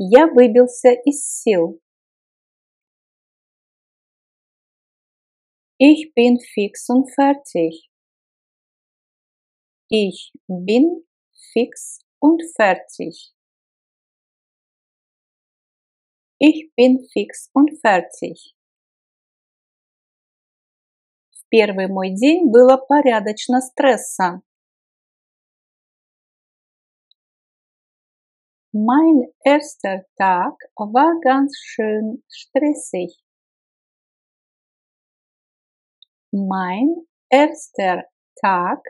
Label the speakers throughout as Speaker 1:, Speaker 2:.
Speaker 1: Я выбился из сил. Ich bin fix und fertig. Ich bin fix und fertig. Ich bin fix und fertig. В первый мой день было порядочно стресса. Mein erster Tag war ganz schön stressig. Mein erster Tag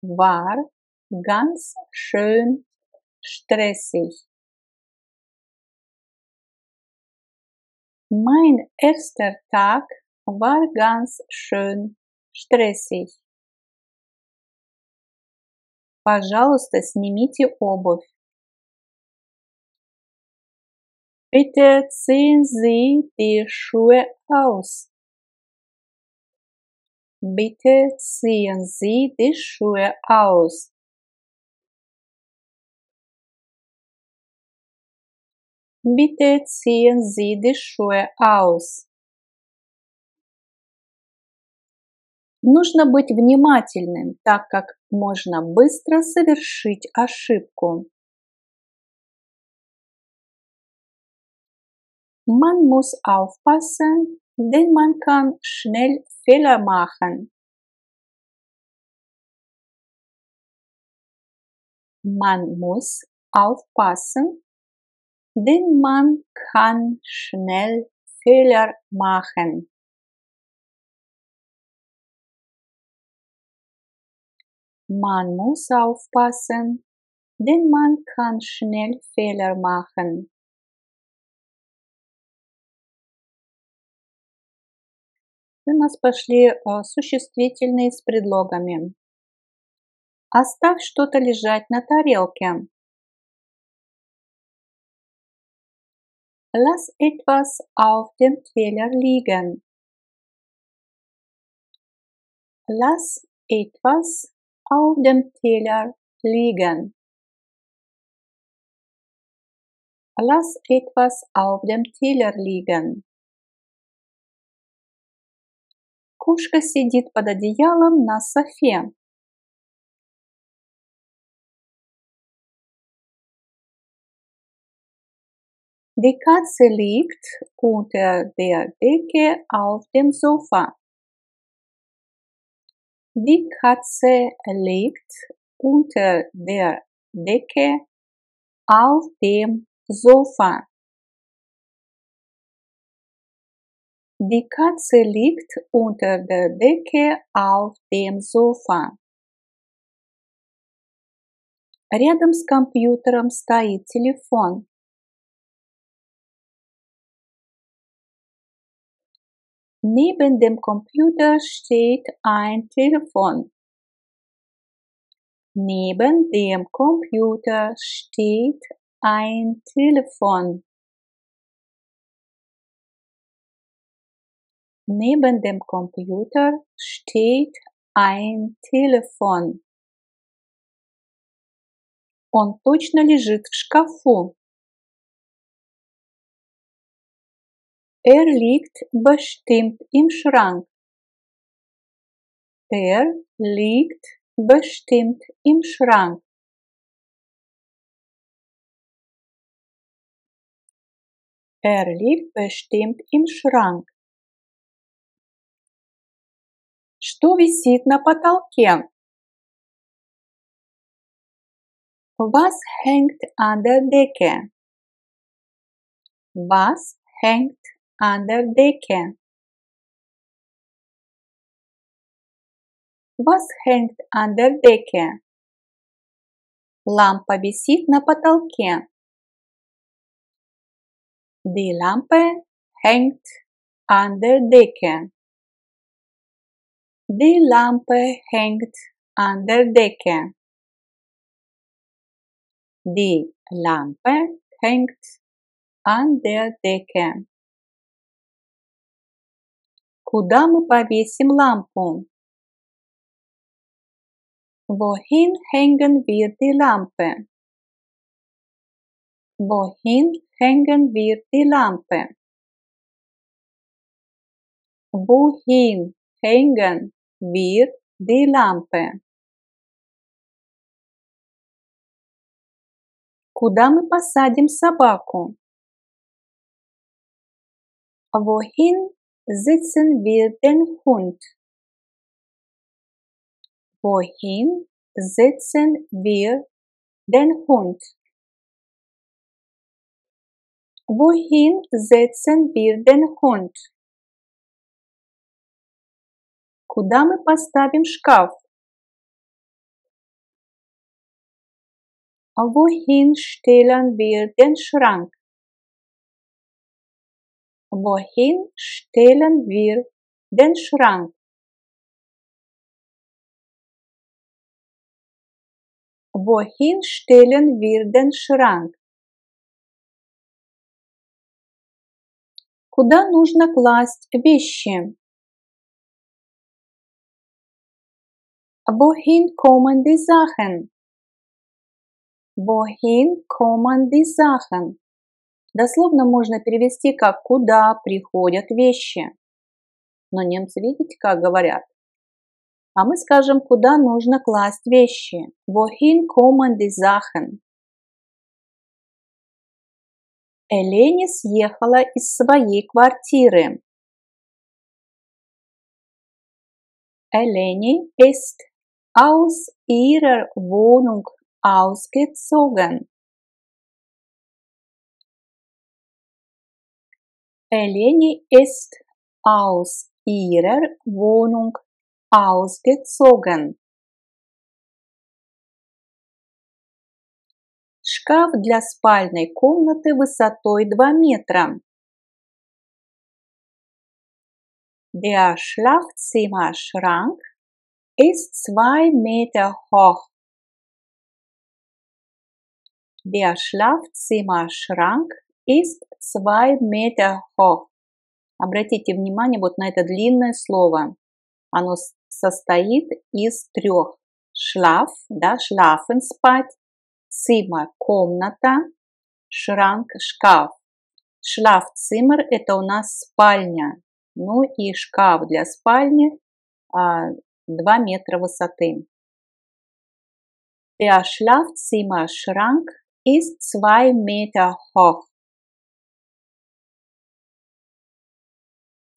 Speaker 1: war ganz schön stressig. Mein erster Tag war ganz schön stressig. Пожалуйста, снимите обувь. Bitte ziehen Sie die Schuhe aus. Bitte ziehen Sie die Schuhe aus. Bitte ziehen Sie die Schuhe aus. Нужно быть внимательным, так как можно быстро совершить ошибку. Man muss aufpassen, denn man kann schnell Fehler machen. Man muss aufpassen, denn man kann schnell Fehler machen. Man muss aufpassen, denn man kann schnell Fehler machen. У нас пошли существительные с предлогами. Оставь что-то лежать на тарелке. Lass etwas auf dem Teller liegen. Lass etwas auf dem Teller liegen. Lass etwas auf dem Teller liegen. Кошка сидит под одеялом на софе. Die Katze liegt unter der Decke auf dem Sofa. Die Katze liegt unter der Decke auf dem Sofa. Die Katze liegt unter der Decke auf dem Sofa. Рядом с компьютером стоит телефон. Neben dem Computer steht ein Telefon. Neben dem Computer steht ein Telefon. Neben dem Computer steht ein Telefon. Он точно лежит в шкафу. Liegt bestimmt im Schrank. Liegt bestimmt im Schrank. Liegt bestimmt im Schrank. Что висит на потолке? Was hängt an der Decke? Was hängt an der Decke? Was hängt an der Decke? Лампа висит на потолке. Die Lampe hängt an der Decke. Die Lampe hängt an der Decke. Die Lampe hängt an der Decke. Куда мы повесим лампу? Wohin hängen wir die Lampe? Wohin hängen wir die Lampe? Wohin hängen wir die Lampe? Куда мы посадим собаку? Wohin setzen wir den Hund? Wohin setzen wir den Hund? Wohin setzen wir den Hund? Куда мы поставим шкаф? Wohin stellen wir den Schrank? Wohin stellen wir den Schrank? Wohin stellen wir den Schrank? Куда нужно класть вещи? Wohin kommen die Sachen? Wohin kommen die Sachen? Дословно можно перевести как «куда приходят вещи». Но немцы, видите, как говорят? А мы скажем, куда нужно класть вещи. Wohin kommen die Sachen? Элени съехала из своей квартиры. Eleni ist aus ihrer Wohnung ausgezogen. Eleni ist aus ihrer Wohnung ausgezogen. Шкаф для спальной комнаты высотой 2 метра. Der Schlafzimmerschrank ist 2 Meter hoch. Der Schlafzimmerschrank ist 2 Meter hoch. Обратите внимание вот на это длинное слово. Оно состоит из 3. Schlaf, да, schlafen, спать. Zimmer – комната. Schrank – шкаф. Schlafzimmer – это у нас спальня. Ну и шкаф для спальни 2 метра высоты. Der Schlafzimmerschrank ist 2 Meter hoch.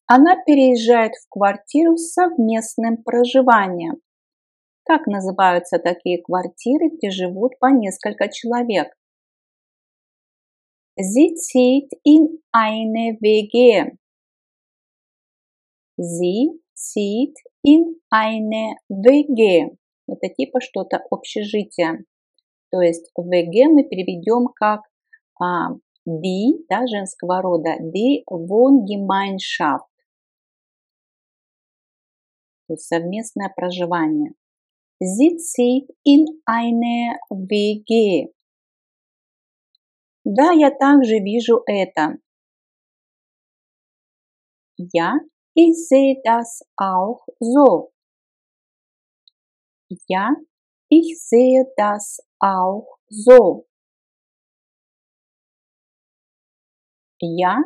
Speaker 1: Она переезжает в квартиру с совместным проживанием. Как называются такие квартиры, где живут по несколько человек? Sie zieht in eine WG. Sie zieht in eine WG. Это типа что-то общежитие. То есть WG мы переведем как die, да, женского рода, die Wohngemeinschaft. То есть совместное проживание. Sie zieht in eine WG. Да, я также вижу это. Ja, ich sehe das auch so. Ja, ich sehe das auch so. Ja,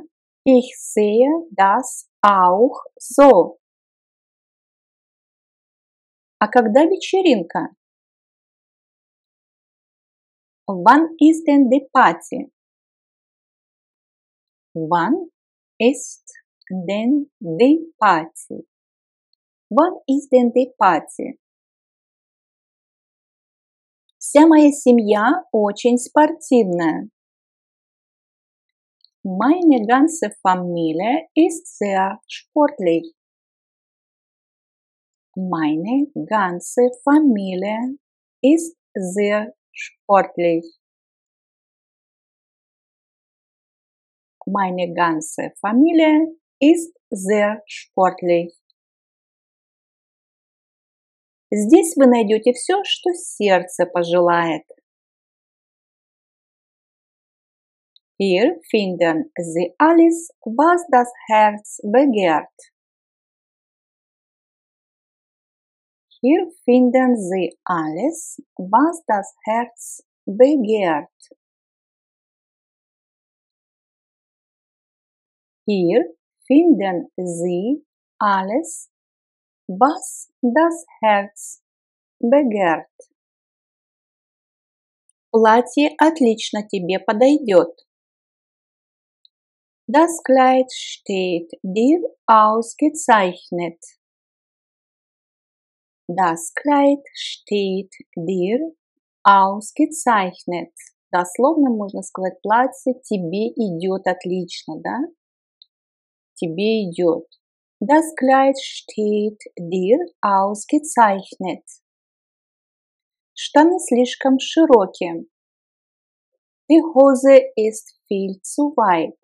Speaker 1: ich sehe das auch so. А когда вечеринка? Wann ist denn die Party? Wann ist denn die Party? Wann ist denn die Party? Вся моя семья очень спортивная. Meine ganze Familie ist sehr sportlich. Meine ganze Familie ist sehr sportlich. Meine ganze Familie ist sehr sportlich. Здесь вы найдете все, что сердце пожелает. Hier finden Sie alles, was das Herz begehrt. Hier finden Sie alles, was das Herz begehrt. Hier finden Sie alles, was das Herz begehrt. Платье отлично тебе подойдет. Das Kleid steht dir ausgezeichnet. Das Kleid steht dir ausgezeichnet. Дословно можно сказать, платье тебе идет отлично, да? Тебе идет. Das Kleid steht dir ausgezeichnet. Штаны слишком широкие. Die Hose ist viel zu weit.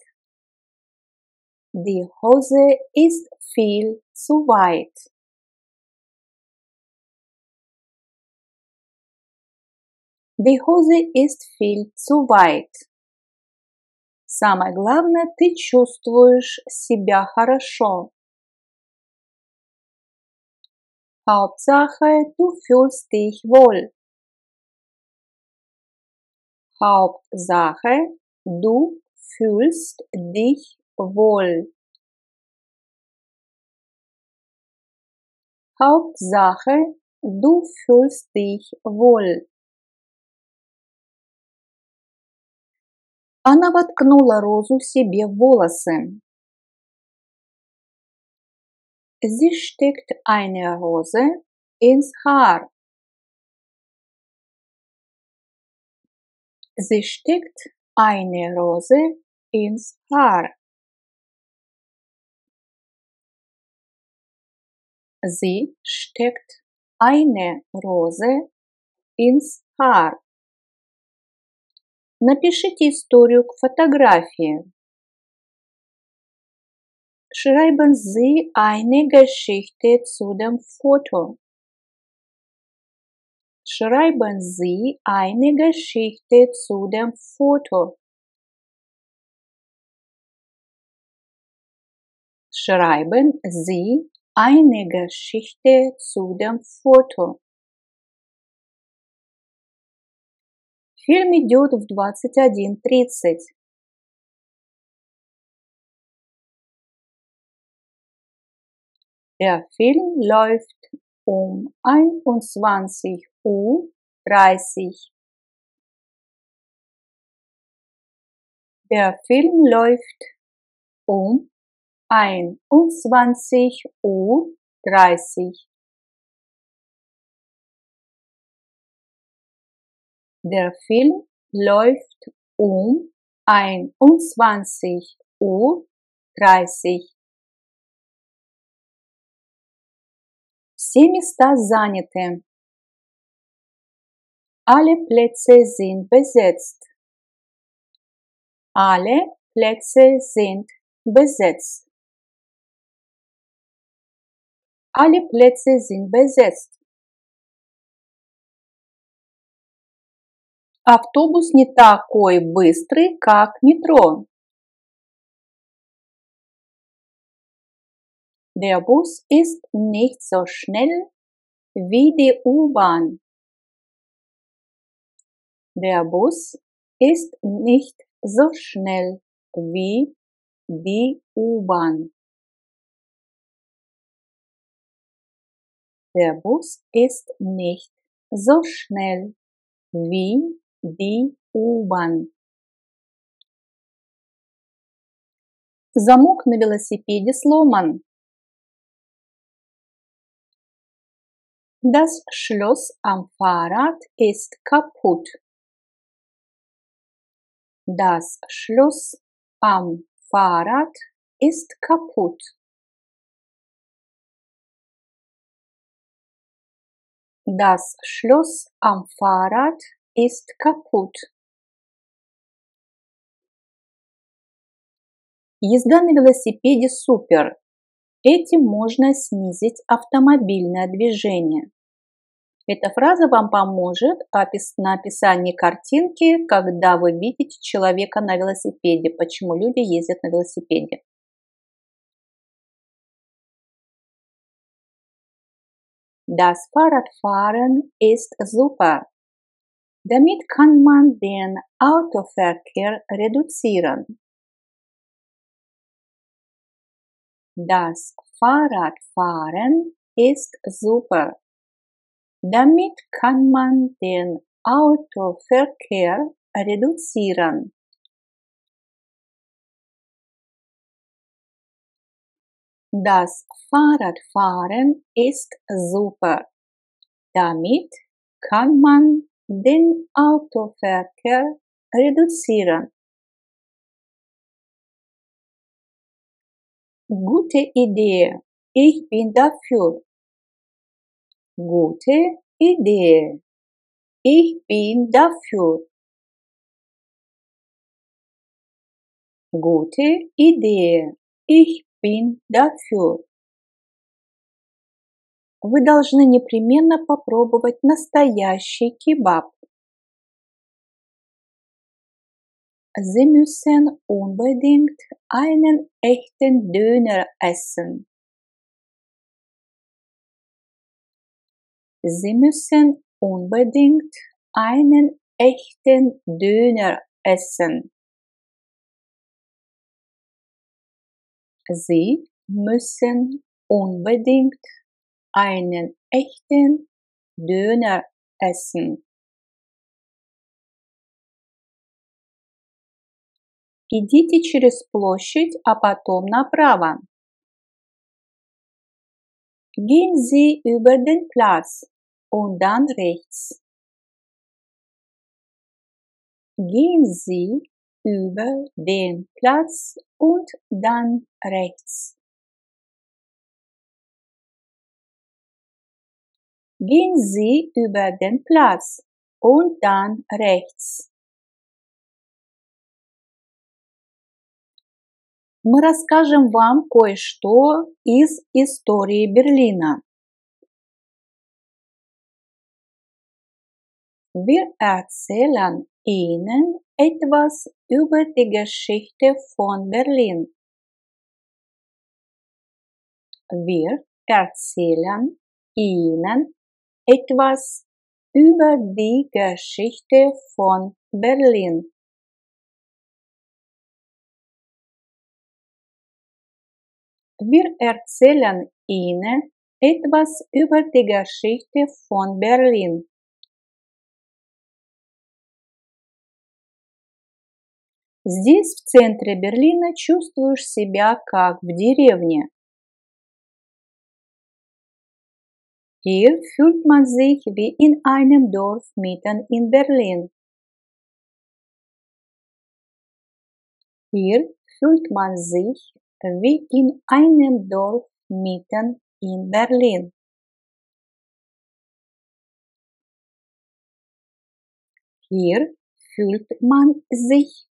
Speaker 1: Die Hose ist viel zu weit. Die Hose ist viel zu weit. Самое главное, ты чувствуешь себя хорошо. Hauptsache, du fühlst dich wohl. Hauptsache, du fühlst dich wohl. Hauptsache, du fühlst dich wohl. Она воткнула розу себе в волосы. Sie steckt eine Rose ins Haar. Sie steckt eine Rose ins Haar. Sie steckt eine Rose ins Haar. Напишите историю к фотографии. Schreiben Sie eine Geschichte zu dem Foto. Schreiben Sie eine Geschichte zu dem Foto. Schreiben Sie eine Geschichte zu dem Foto. Фильм идет в 21:30. Der Film läuft um 21:30 Uhr. Der Film läuft um 21:30 Uhr. Der Film läuft um 21:30 Uhr. Все места заняты. Alle Plätze sind besetzt. Alle Plätze sind besetzt. Alle Plätze sind besetzt. Автобус не такой быстрый, как метро. Der Bus ist nicht so schnell wie die U-Bahn. Der Bus ist nicht so schnell wie die U-Bahn. Der Bus ist nicht so schnell wie die U-Bahn. Замок на велосипеде сломан. Das Schloss am Fahrrad ist kaputt. Das Schloss am Fahrrad ist kaputt. Das Schloss am Fahrrad ist kaputt. Езда на велосипеде супер. Этим можно снизить автомобильное движение. Эта фраза вам поможет на описании картинки, когда вы видите человека на велосипеде, почему люди ездят на велосипеде. Das Fahrradfahren ist super. Damit kann man den Autoverkehr reduzieren. Das Fahrradfahren ist super. Damit kann man den Autoverkehr reduzieren. Das Fahrradfahren ist super. Damit kann man den Autoverkehr reduzieren. Gute Idee. Ich bin dafür. Gute Idee. Ich bin dafür. Gute Idee. Ich bin dafür. Вы должны непременно попробовать настоящий кебаб. Sie müssen unbedingt einen echten Döner essen. Sie müssen unbedingt einen echten Döner essen. Sie müssen unbedingt einen echten Döner essen. Идите через площадь, а потом направо. Gehen Sie über den Platz und dann rechts. Gehen Sie über den Platz und dann rechts. Gehen Sie über den Platz und dann rechts. Мы расскажем вам кое-что из истории Берлина. Wir erzählen Ihnen etwas über die Geschichte von Berlin. Wir erzählen Ihnen etwas über die Geschichte von Berlin. Wir erzählen Ihnen etwas über die Geschichte von Berlin. Здесь, в центре Берлина, чувствуешь себя как в деревне. Hier fühlt man sich wie in einem Dorf mitten in Berlin. Hier fühlt man sich wie in einem Dorf mitten in Berlin. Hier fühlt man sich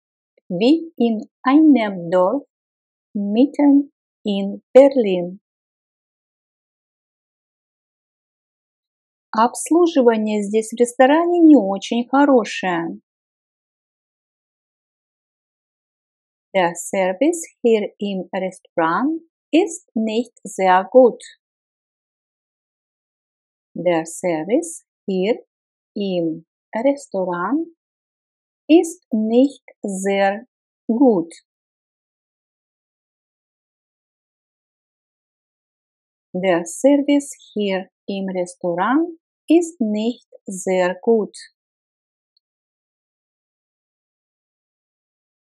Speaker 1: wie in einem Dorf mitten in Berlin. Обслуживание здесь в ресторане не очень хорошее. Der Service hier im Restaurant ist nicht sehr gut. Der Service hier im Restaurant ist nicht sehr gut. Der Service hier im Restaurant ist nicht sehr gut.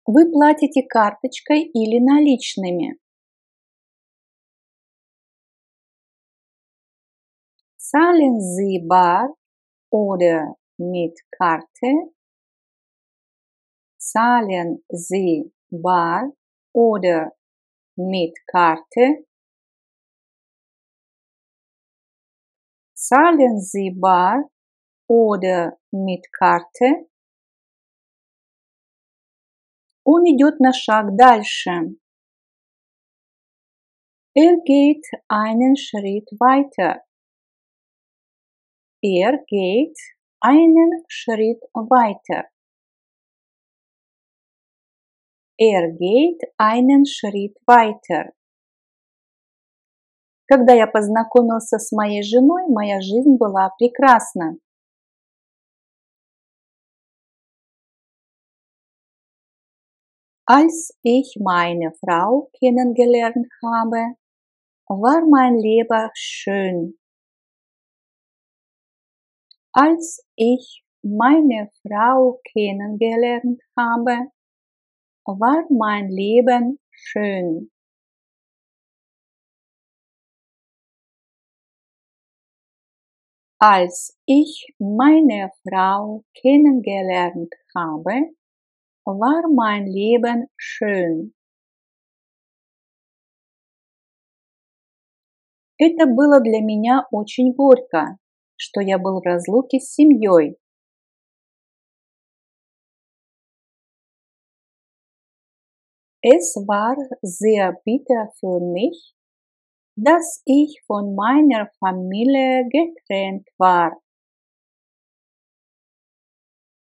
Speaker 1: Вы платите карточкой или наличными? Zahlen Sie bar oder mit Karte? Zahlen Sie bar oder mit Karte? Zahlen Sie bar oder mit Karte? Он идет на шаг дальше. Geht einen Schritt weiter. Geht einen Schritt weiter. Geht einen Schritt weiter. Когда я познакомился с моей женой, моя жизнь была прекрасна. Als ich meine Frau kennengelernt habe, war mein Leben schön. Als ich meine Frau kennengelernt habe, war mein Leben schön. Als ich meine Frau kennengelernt habe, war mein Leben schön. Это было для меня очень горько, что я был в разлуке с семьей. Es war sehr bitter für mich, dass ich von meiner Familie getrennt war.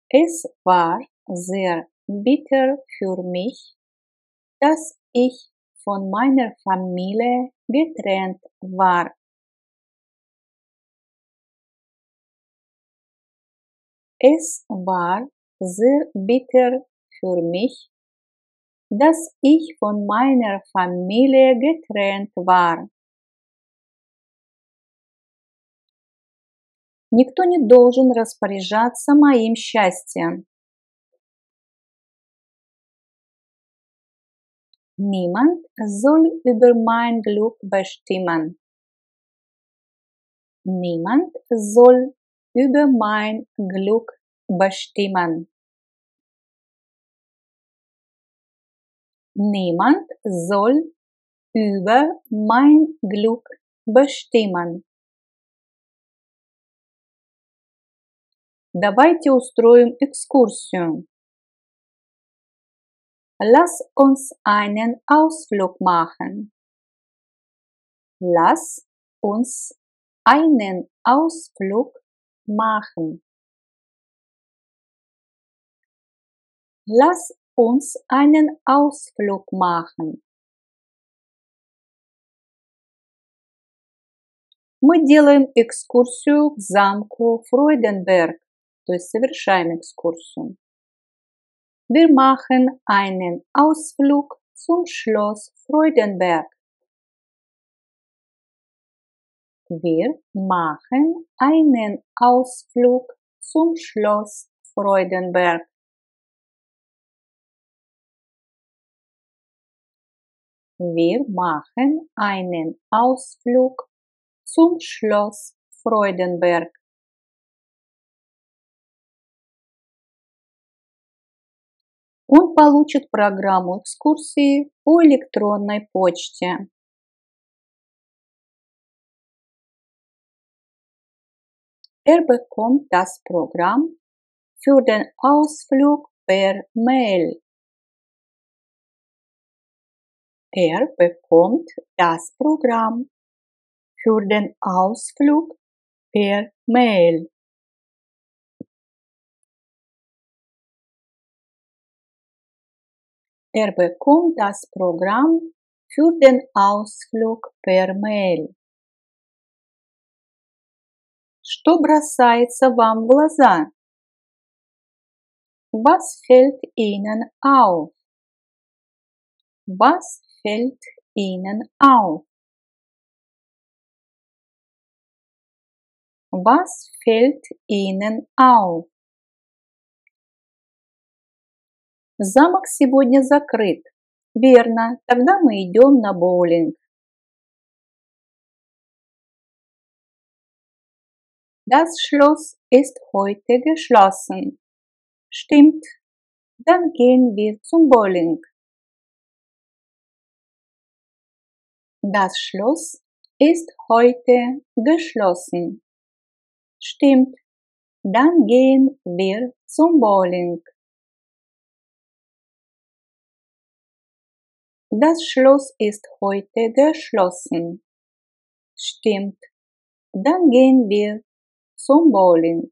Speaker 1: Es war sehr bitter für mich, dass ich von meiner Familie getrennt war. Es war sehr bitter für mich, dass ich von meiner Familie getrennt war. Никто не должен распоряжаться моим счастьем. Niemand soll über mein Glück bestimmen. Niemand soll über mein Glück bestimmen. Niemand soll über mein Glück bestimmen. Давайте устроим экскурсию. Lass uns einen Ausflug machen. Lass uns einen Ausflug machen. Lass uns einen Ausflug machen. Мы делаем экскурсию к замку Freudenberg, то есть совершаем экскурсию. Wir machen einen Ausflug zum Schloss Freudenberg. Wir machen einen Ausflug zum Schloss Freudenberg. Wir machen einen Ausflug zum Schloss Freudenberg. Он получит программу экскурсии по электронной почте. Bekommt das Programm für den Ausflug per Mail. Bekommt das Programm für den Ausflug per Mail. Bekommt das Programm für den Ausflug per Mail. Что бросается вам в глаза? Was fällt Ihnen auf? Was fällt Ihnen auf? Was fällt Ihnen auf? Замок сегодня закрыт. Верно, тогда мы идем на боулинг. Das Schloss ist heute geschlossen. Stimmt, dann gehen wir zum Bowling. Das Schloss ist heute geschlossen. Stimmt, dann gehen wir zum Bowling. Das Schloss ist heute geschlossen. Stimmt, dann gehen wir zum Bowling.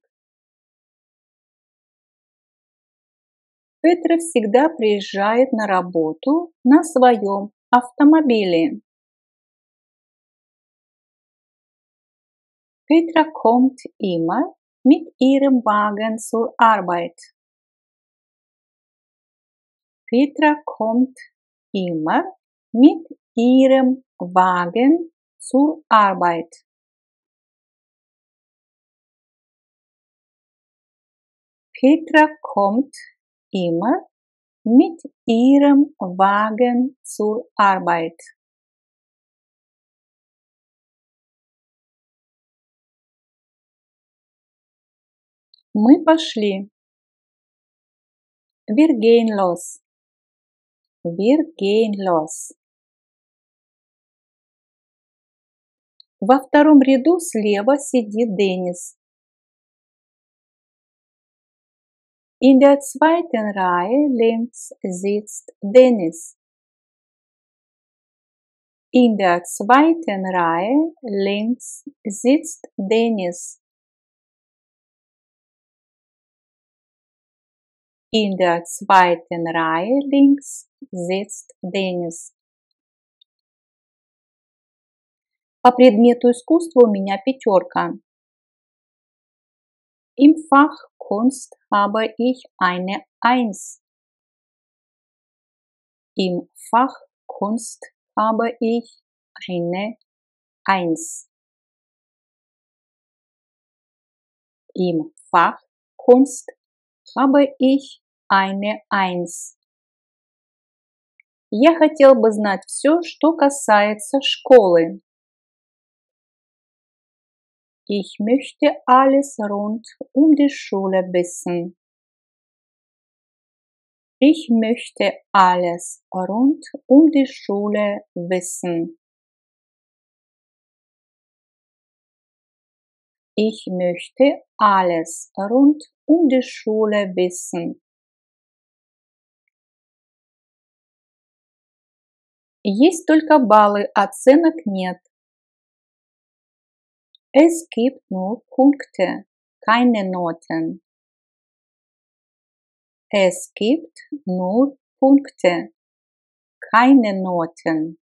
Speaker 1: Петра всегда приезжает на работу на своем автомобиле. Petra kommt immer mit ihrem Wagen zur Arbeit. Petra kommt immer mit Ihrem Wagen zur Arbeit. Petra kommt immer mit ihrem Wagen zur Arbeit. Мы пошли. Wir gehen los. Wir gehen los. Во втором ряду слева сидит Денис. In der zweiten Reihe links sitzt Dennis. In der zweiten Reihe links sitzt Dennis. In der zweiten Reihe links sitzt Денис. По предмету искусства у меня 5. Im Fach Kunst habe ich eine 1. Im Fach Kunst habe ich eine 1. Im Fach Kunst habe ich eine 1. Я хотел бы знать все, что касается школы. Ich möchte alles rund um die Schule wissen. Ich möchte alles rund um die Schule wissen. Ich möchte alles rund um die Schule wissen. Есть только баллы, оценок нет. Es gibt nur Punkte, keine Noten. Es gibt nur Punkte, keine Noten.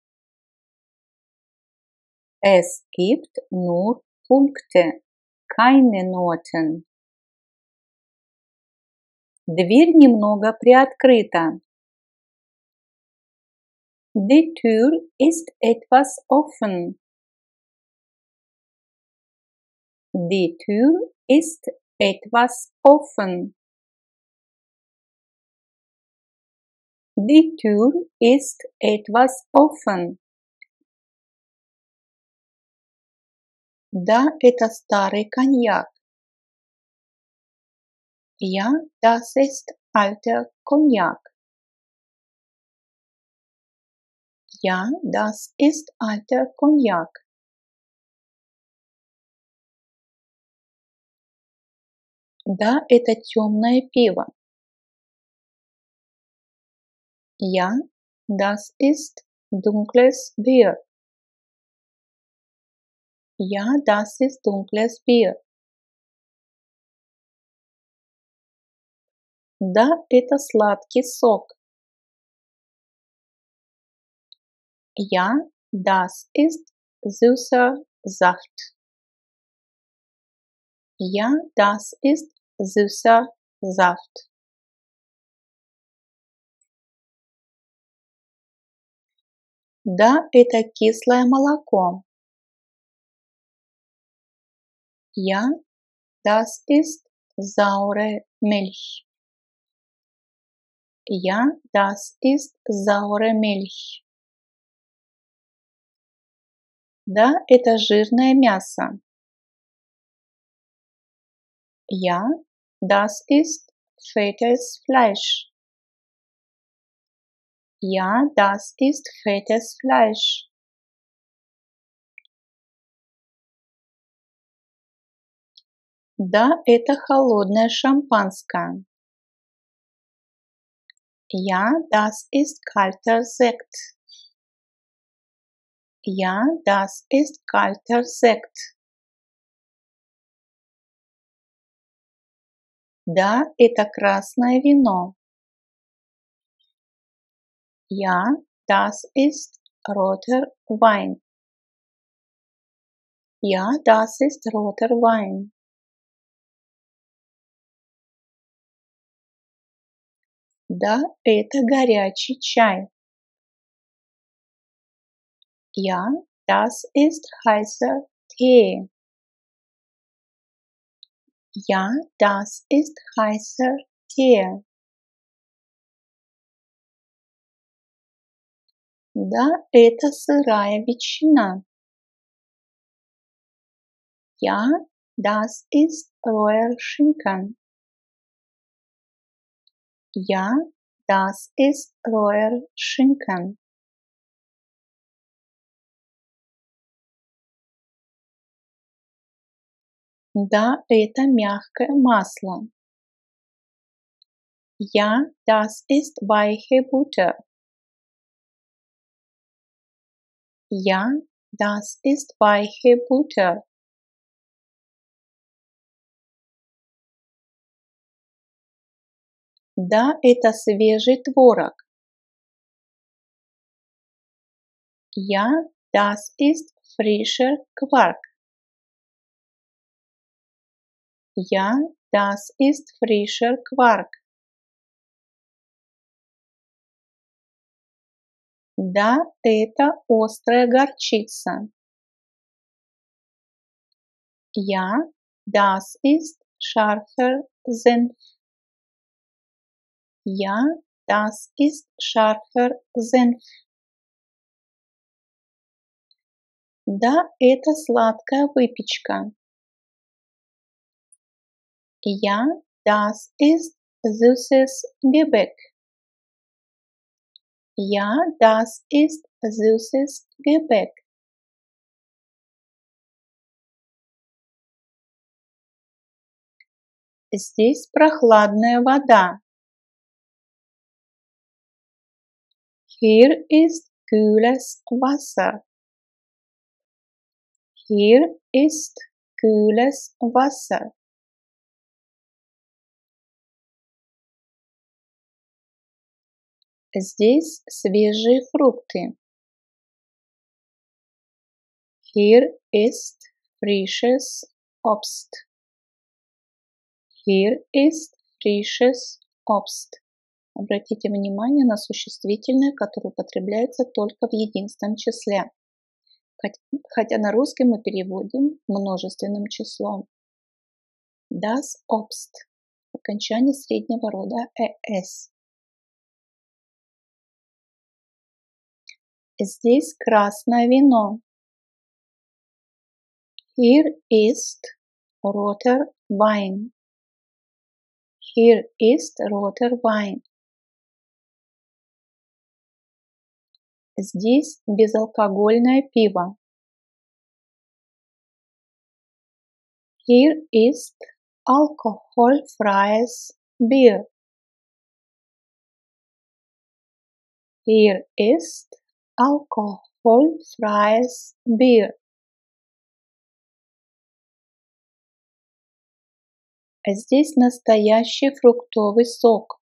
Speaker 1: Es gibt nur Punkte, keine Noten. Дверь немного приоткрыта. Die Tür ist etwas offen. Die Tür ist etwas offen. Die Tür ist etwas offen. Да, это старый коньяк. Ja, das ist alter Cognac. Ja, das ist alter Cognac. Да, это темное пиво. Ja, das ist dunkles Bier. Ja, das ist dunkles Bier. Да, это сладкий сок. Ja, das ist süßer Saft. Ja, das ist süßer Saft. Да, это кислое молоко. Ja, das ist saure Milch. Ja, das ist saure Milch. Да, это жирное мясо. Ja, das ist fettes Fleisch. Ja, das ist fettes Fleisch. Да, это холодное шампанское. Ja, das ist kalter Sekt. Ja, das ist kalter Sekt. Да, это красное вино. Ja, das ist roter Wein. Ja, das ist roter Wein. Да, это горячий чай. Ja, das ist heißer Tee. Ja, das ist heißer Tee. Да, это сырая ветчина. Ja, das ist roher Schinken. Ja, das ist roher Schinken. Да, это мягкое масло. Ja, das ist weiche Butter. Ja, das ist weiche Butter. Да, это свежий творог. Ja, das ist frischer Quark. Ja, das ist frischer Quark. Да, это острая горчица. Ja, das ist scharfer Senf. Ja, das ist scharfer Senf. Да, это сладкая выпечка. Ja, das ist süßes Gebäck. Ja, das ist süßes Gebäck. Здесь прохладная вода. Hier ist kühles Wasser. Hier ist kühles Wasser. Здесь свежие фрукты. Hier ist frisches Obst. Hier ist frisches Obst. Обратите внимание на существительное, которое употребляется только в единственном числе. Хотя на русский мы переводим множественным числом. Das Obst. Окончание среднего рода «эс». Здесь красное вино. Hier ist roter Wein. Hier ist roter Wein. Здесь безалкогольное пиво. Hier ist alkoholfreies Bier. Hier ist alkoholfreies Bier. Здесь настоящий фруктовый сок.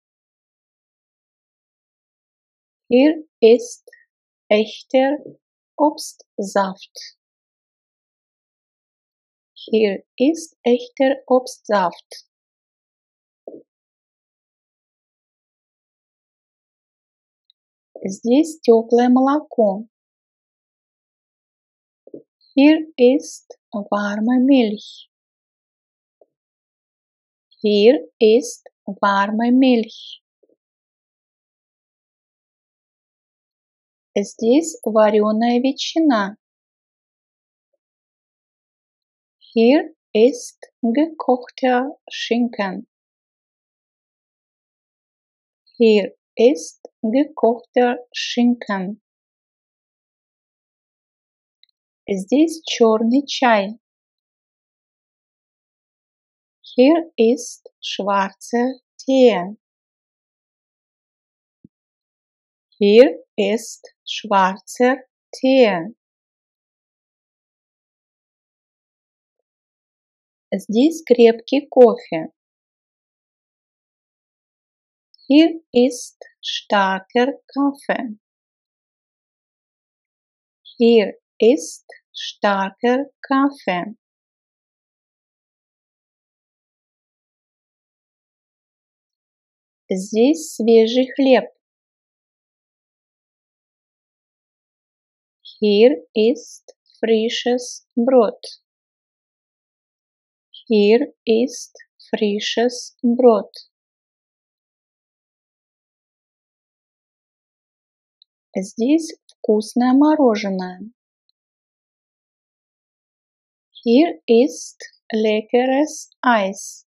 Speaker 1: Hier ist echter Obstsaft. Hier ist echter Obstsaft. Здесь теплое молоко. Hier ist warme Milch. Hier ist warme Milch. Здесь вареная ветчина. Hier ist gekochter Schinken. Hier ist gekochter Schinken. Здесь черный чай. Hier ist schwarzer Tee. Hier ist schwarzer Tee. Здесь крепкий кофе. Hier ist starker Kaffee. Hier ist starker Kaffee. Здесь свежий хлеб. Hier ist frisches Brot. Hier ist frisches Brot. Здесь вкусное мороженое. Hier ist leckeres Eis.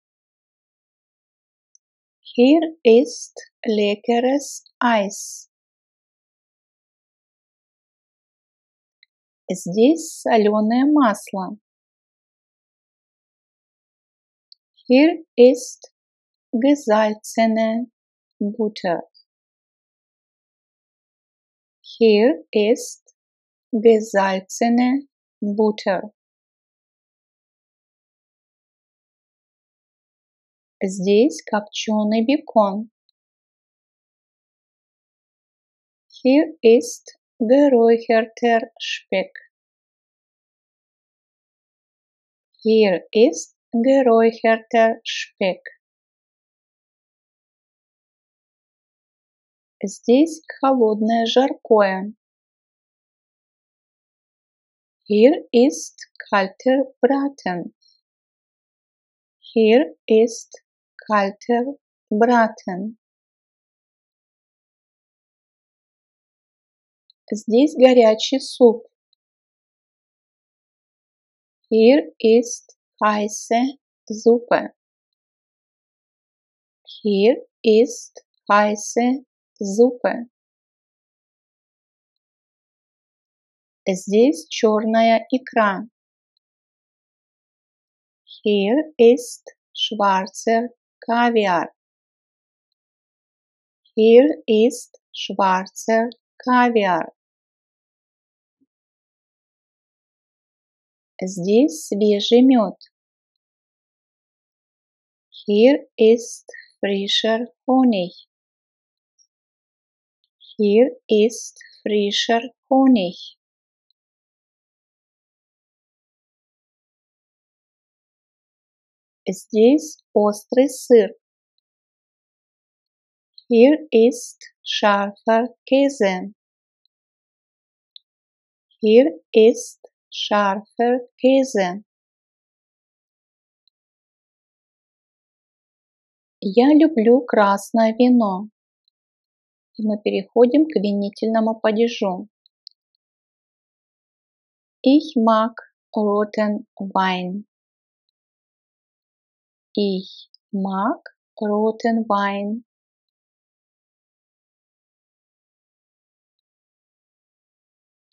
Speaker 1: Hier ist leckeres Eis. Здесь соленое масло. Hier ist gesalzene Butter. Hier ist gesalzene Butter. Здесь копченый бекон. Hier ist geräucherter Speck. Hier ist geräucherter Speck. Здесь холодное жаркое. Hier ist kalter Braten. Hier ist kalter Braten. Здесь горячий суп. Hier ist heiße Suppe. Hier ist heiße Suppe. Здесь черная икра. Hier ist schwarzer Kaviar. Hier ist schwarzer Kaviar. Здесь свежий мед. Hier ist frischer Honig. Hier ist frischer Honig. Здесь острый сыр. Hier ist scharfer Käse. Hier ist scharfer Käse. Я люблю красное вино. И мы переходим к винительному падежу. Ich mag roten Wein. Ich mag roten Wein.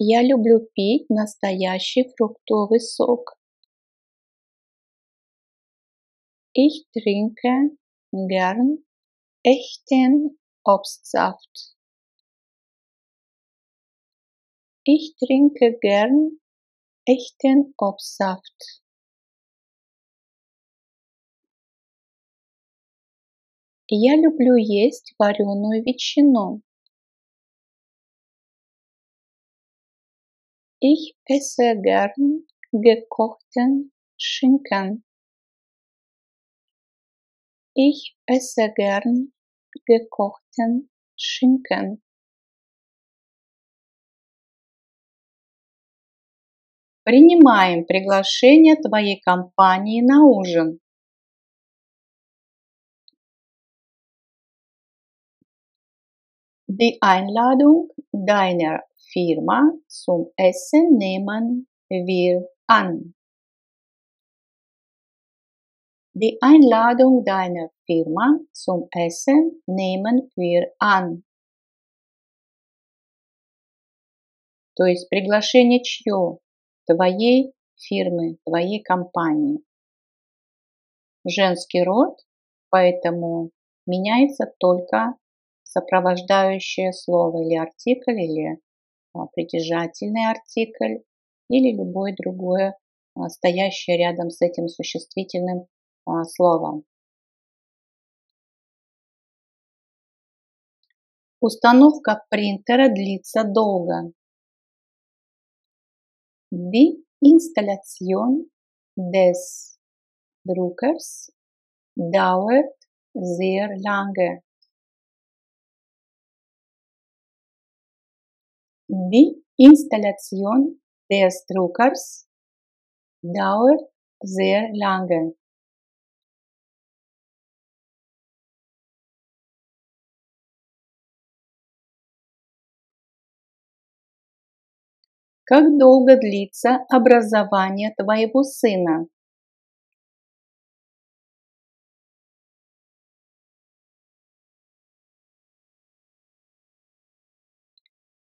Speaker 1: Я люблю пить настоящий фруктовый сок. Ich trinke gern echten Obstsaft. Ich trinke gern echten Obstsaft. Я люблю есть вареную ветчину. Ich esse gern gekochten Schinken. Ich esse gern gekochten Schinken. Принимаем приглашение твоей компании на ужин. Die Einladung deiner Firma zum Essen nehmen wir an. Die Einladung deiner Firma zum Essen nehmen wir an. То есть приглашение чье? Твоей фирмы, твоей компании. Женский род, поэтому меняется только сопровождающее слово или артикль, или притяжательный артикль, или любое другое стоящее рядом с этим существительным словом. Установка принтера длится долго. Die Installation des Druckers dauert sehr lange. Die Installation des Druckers dauert sehr lange. Как долго длится образование твоего сына?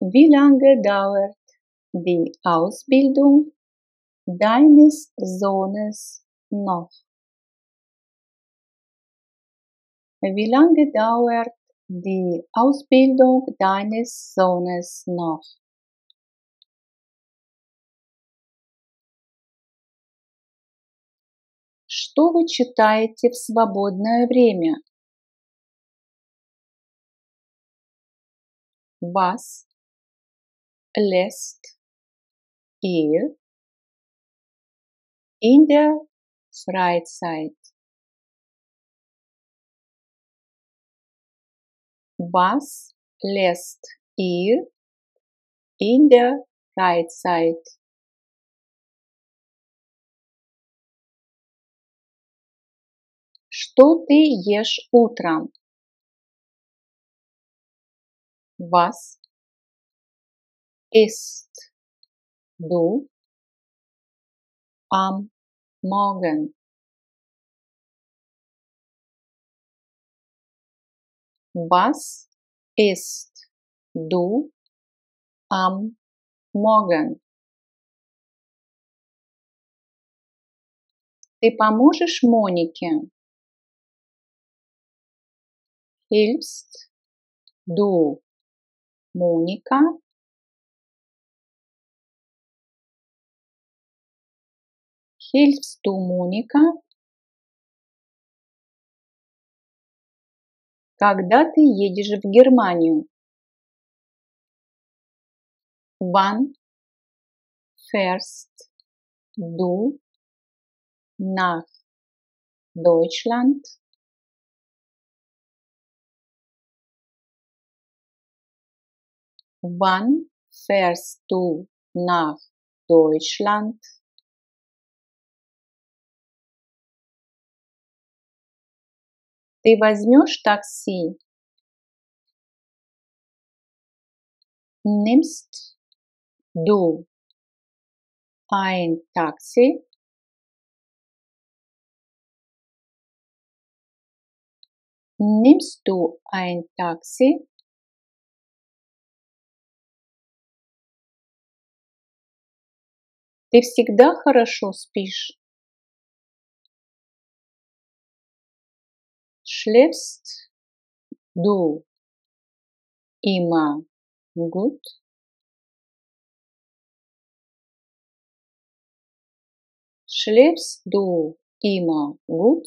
Speaker 1: Wie lange dauert die Ausbildung deines Sohnes noch? Wie lange dauert die Ausbildung deines Sohnes noch? Что вы читаете в свободное время? Was lässt ihr in der Freizeit? Was lässt ihr in der Freizeit? Что ты ешь утром? Was isst du am Morgen? Was isst du am Morgen? Ты поможешь Монике? Hilfst du Monika? Hilfst du Monika? Когда ты едешь в Германию? Wann fährst du nach Deutschland? Wann fährst du nach Deutschland? Ты возьмешь такси? Nimmst du ein Taxi? Nimmst du ein Taxi? Ты всегда хорошо спишь? Schläfst du immer gut? Schläfst du immer gut?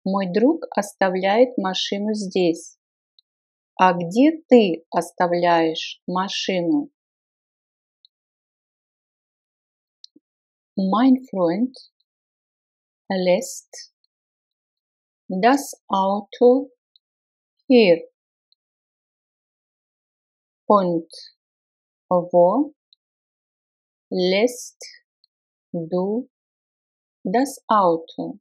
Speaker 1: Мой друг оставляет машину здесь. А где ты оставляешь машину? Mein Freund lässt das Auto hier. Und wo lässt du das Auto?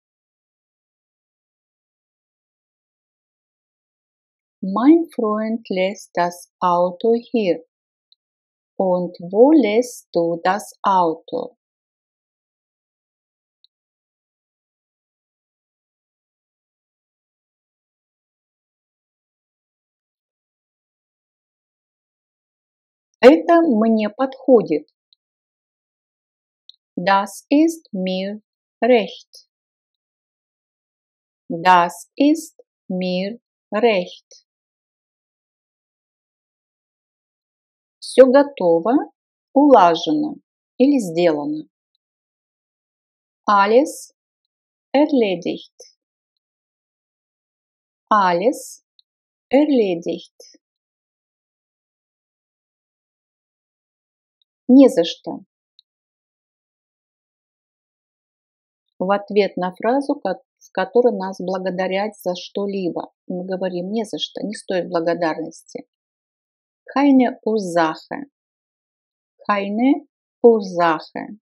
Speaker 1: Mein Freund lässt das Auto hier. Und wo lässt du das Auto? Это мне подходит. Das ist mir recht. Das ist mir recht. Все готово, улажено или сделано. Alles erledigt. Alles erledigt. Не за что. В ответ на фразу, в которой нас благодарят за что-либо. И мы говорим не за что, не стоит благодарности. Keine Ursache. Keine Ursache.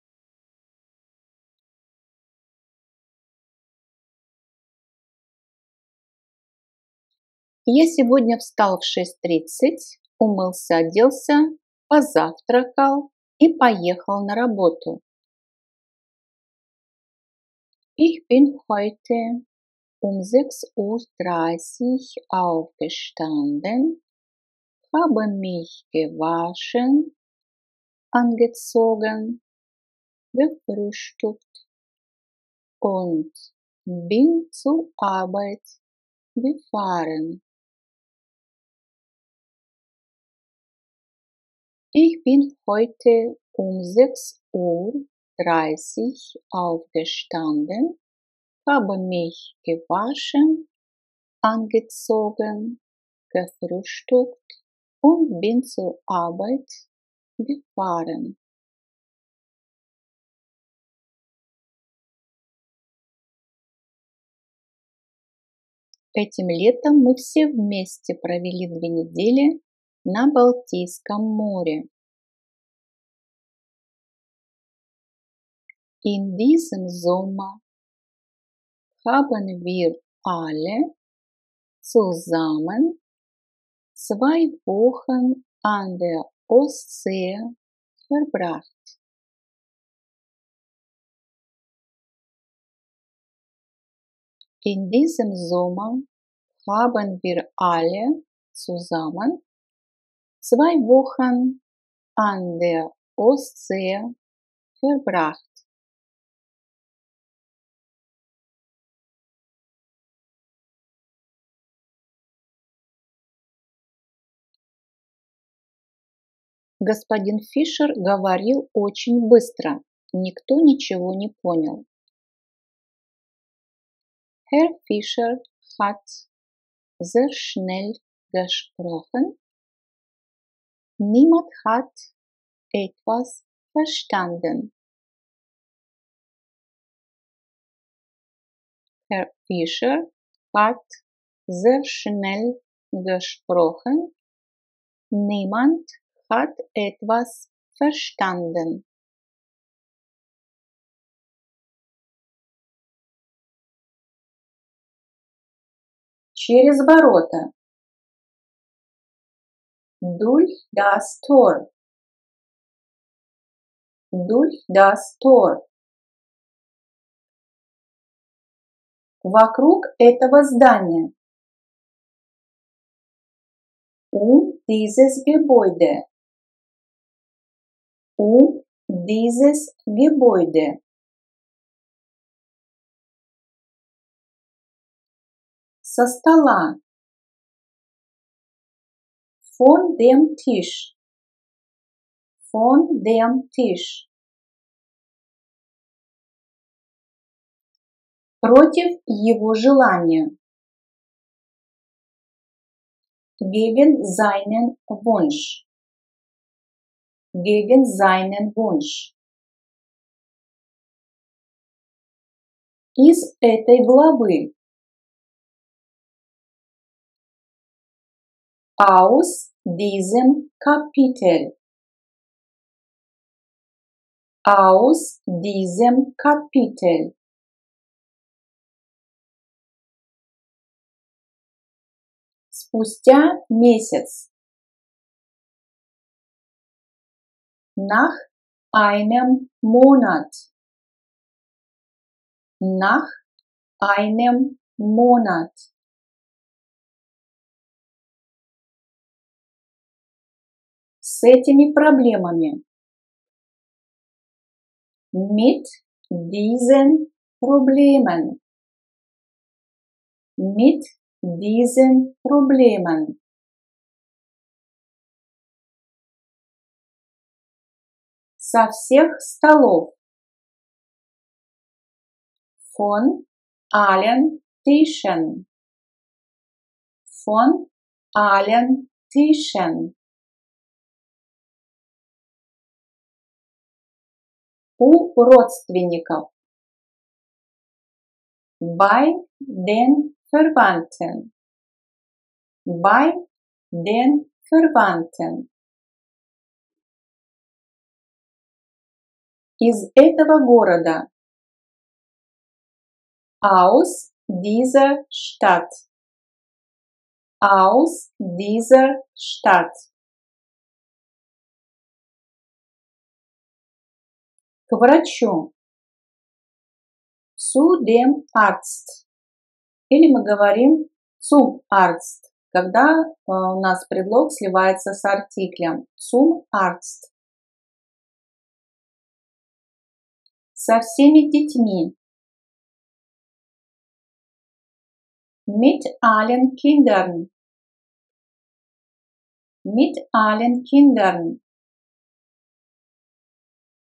Speaker 1: Я сегодня встал в 6:30, умылся, оделся, позавтракал и поехал на работу. Ich bin heute um 6:30 Uhr aufgestanden, habe mich gewaschen, angezogen, gefrühstückt und bin zur Arbeit gefahren. Ich bin heute um 6:30 Uhr aufgestanden, habe mich gewaschen, angezogen, gefrühstückt und bin zur Arbeit gefahren. Этим летом мы все вместе провели 2 недели на Балтийском море. In diesem Sommer haben wir alle zusammen 2 Wochen an der Ostsee verbracht. In diesem Sommer haben wir alle zusammen 2 Wochen an der Ostsee verbracht. Господин Фишер говорил очень быстро, никто ничего не понял. Herr Fischer hat sehr schnell gesprochen. Niemand hat etwas verstanden. Herr Fischer hat sehr schnell gesprochen. Niemand hat etwas verstanden. Через ворота. Durch das Tor. Durch das Tor. Вокруг этого здания. Dieses Gebäude. Dieses Gebäude. Со стола. Von dem Tisch. Von dem Tisch. Против его желания. Gegen seinen Wunsch. Gegen seinen Wunsch. Из этой главы. Aus diesem Kapitel. Aus diesem Kapitel. Спустя месяц. Nach einem Monat. Nach einem Monat. С этими проблемами. Mit diesen Problemen. Mit diesen Problemen. Со всех столов. Von allen Tischen. Von allen Tischen. У родственников. Bei den Verwandten. Bei den Verwandten. Из этого города. Aus dieser Stadt. Aus dieser Stadt. К врачу. Zu dem Arzt. Или мы говорим zum Arzt, когда у нас предлог сливается с артиклем. Zum Arzt. Со всеми детьми. Mit allen Kindern. Mit allen Kindern.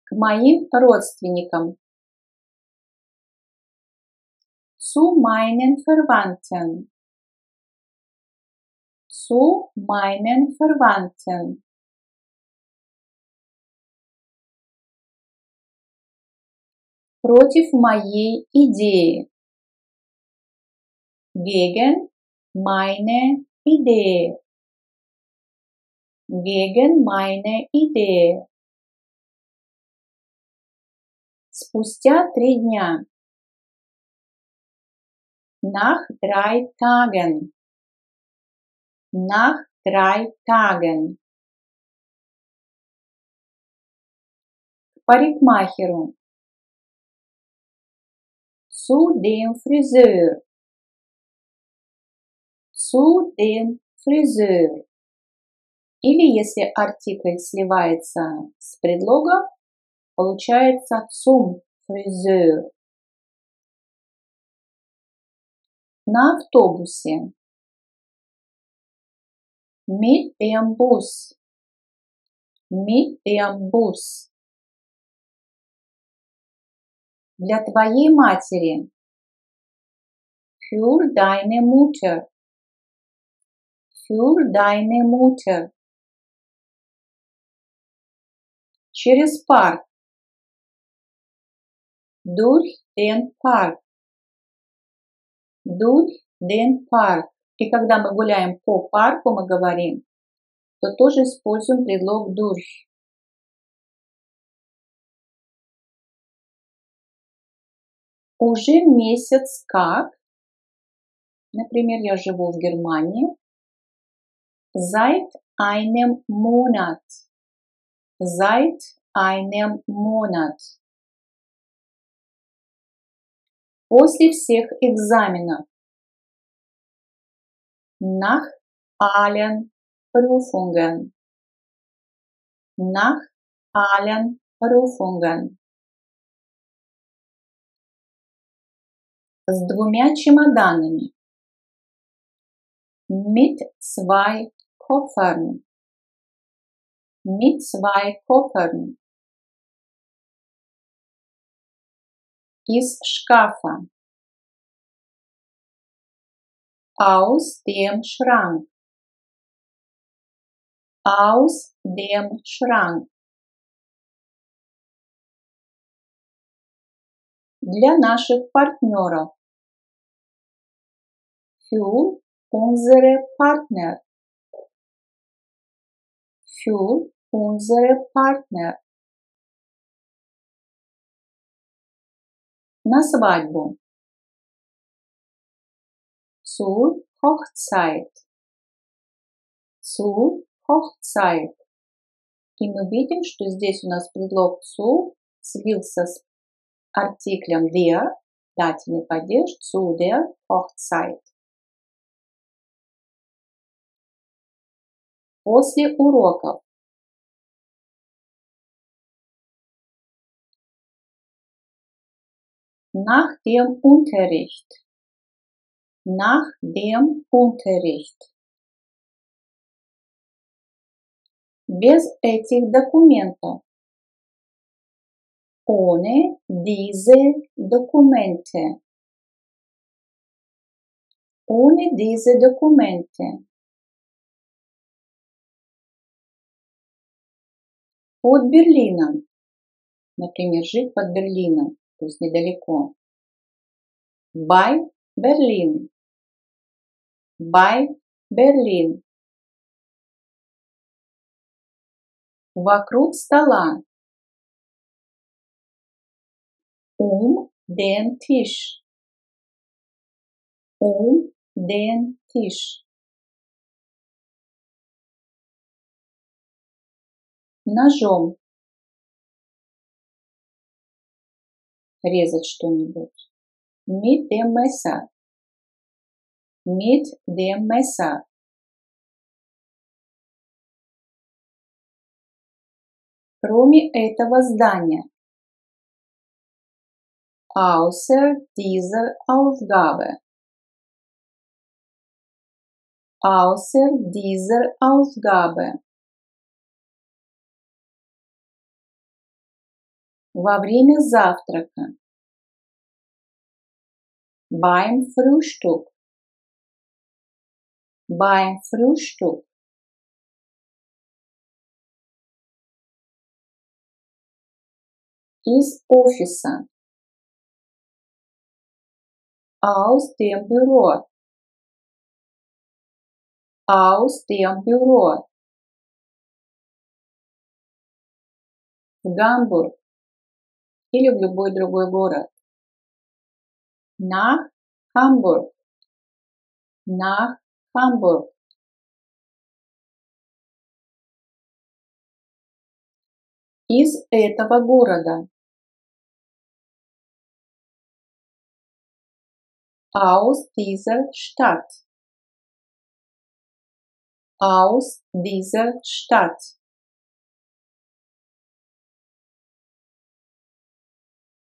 Speaker 1: К моим родственникам. Zu meinen Verwandten. Zu meinen Verwandten. Против моей идеи. Gegen meine Idee. Gegen meine Idee. Спустя 3 дня. Nach 3 Tagen. Nach 3 Tagen. К парикмахеру. Zu dem Friseur. Zu dem Friseur. Или если артикль сливается с предлогом, получается zum Friseur. На автобусе. Mit dem Bus. Mit dem Bus. Для твоей матери. Für deine Mutter. Für deine Mutter. Через парк. Durch den Park. Durch den Park. И когда мы гуляем по парку, мы говорим, то тоже используем предлог durch. Уже месяц как, например, я живу в Германии, seit einem Monat. Seit einem Monat. После всех экзаменов. Nach allen Prüfungen. Nach allen Prüfungen. С 2 чемоданами. Mit 2 Koffern. Mit 2 Koffern. Из шкафа. Aus dem Schrank. Aus dem Schrank. Для наших партнеров. Für unsere Partner. Für unsere Partner. На свадьбу. Zur Hochzeit. Zur Hochzeit. И мы видим, что здесь у нас предлог zu слился с артиклем der, дательный падеж, zu der Hochzeit. После уроков. Nach dem Unterricht. Nach dem Unterricht. Без этих документов. Ohne diese Dokumente. Ohne diese Dokumente. Под Берлином. Например, жить под Берлином, то есть недалеко. Bei Berlin. Bei Berlin. Вокруг стола. Den Tisch. Den Tisch. Ножом. Резать что-нибудь. Mit dem Messer. Mit dem Messer. Кроме этого здания. Außer dieser Ausgabe. Außer dieser Ausgabe. Во время завтрака. Beim Frühstück. Beim Frühstück. Из офиса. Aus dem Büro. Aus dem Büro. В Гамбург или в любой другой город. Nach Hamburg. Nach Hamburg. Из этого города. Aus dieser Stadt. Aus dieser Stadt.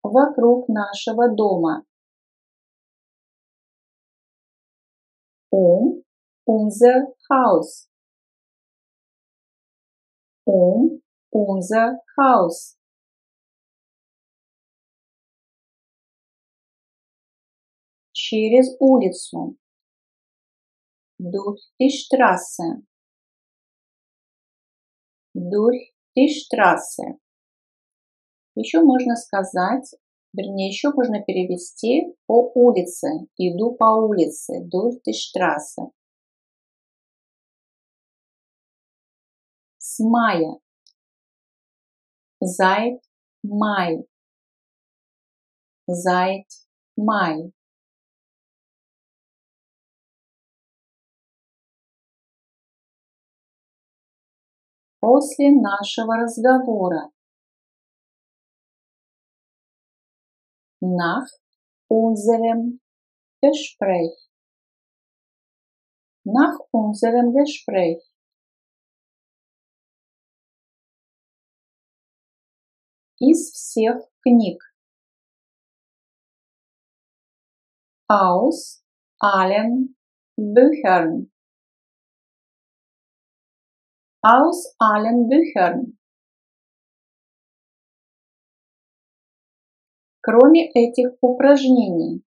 Speaker 1: Вокруг нашего дома. Unser Haus. Unser Haus. Через улицу. Durch die Straße. Durch die Straße. Еще можно сказать, вернее, еще можно перевести по улице. Иду по улице. Durch die Straße. С мая. Seit Mai. Seit Mai. После нашего разговора. Nach unserem Gespräch. Nach unserem Gespräch. Из всех книг. Aus allen Büchern. Aus allen Büchern. Кроме этих упражнений.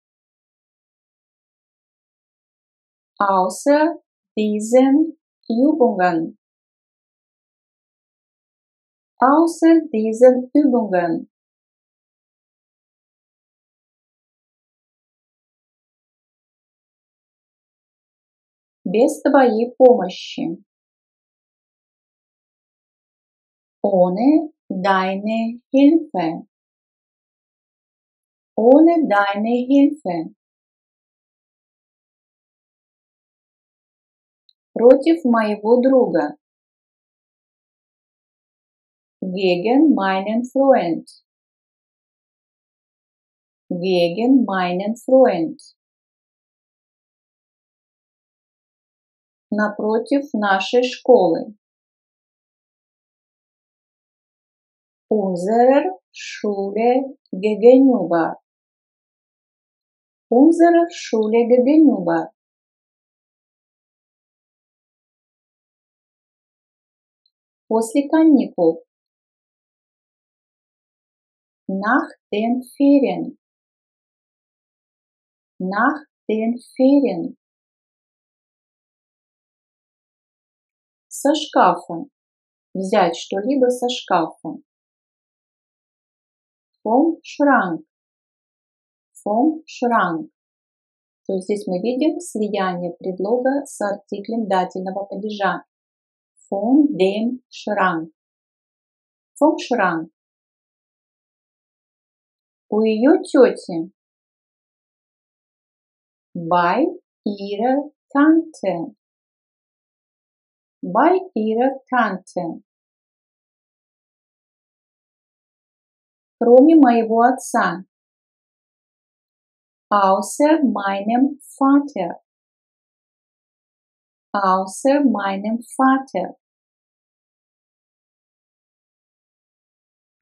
Speaker 1: Außer diesen Übungen. Außer diesen Übungen. Без твоей помощи. Ohne deine Hilfe. Ohne deine Hilfe. Против моего друга. Gegen meinen Freund. Gegen meinen Freund. Напротив нашей школы. Unserer Schule gegenüber. Unserer Schule gegenüber. После каникул. Nach den Ferien. Nach den Ferien. Со шкафа. Взять что-либо со шкафа. Vom Schrank. vom Schrank. То есть здесь мы видим слияние предлога с артиклем дательного падежа. Von dem Schrank. Vom Schrank. У ее тети. Bei ihrer Tante. Bei ihrer Tante. Кроме моего отца. Außer meinem Vater. Außer meinem Vater.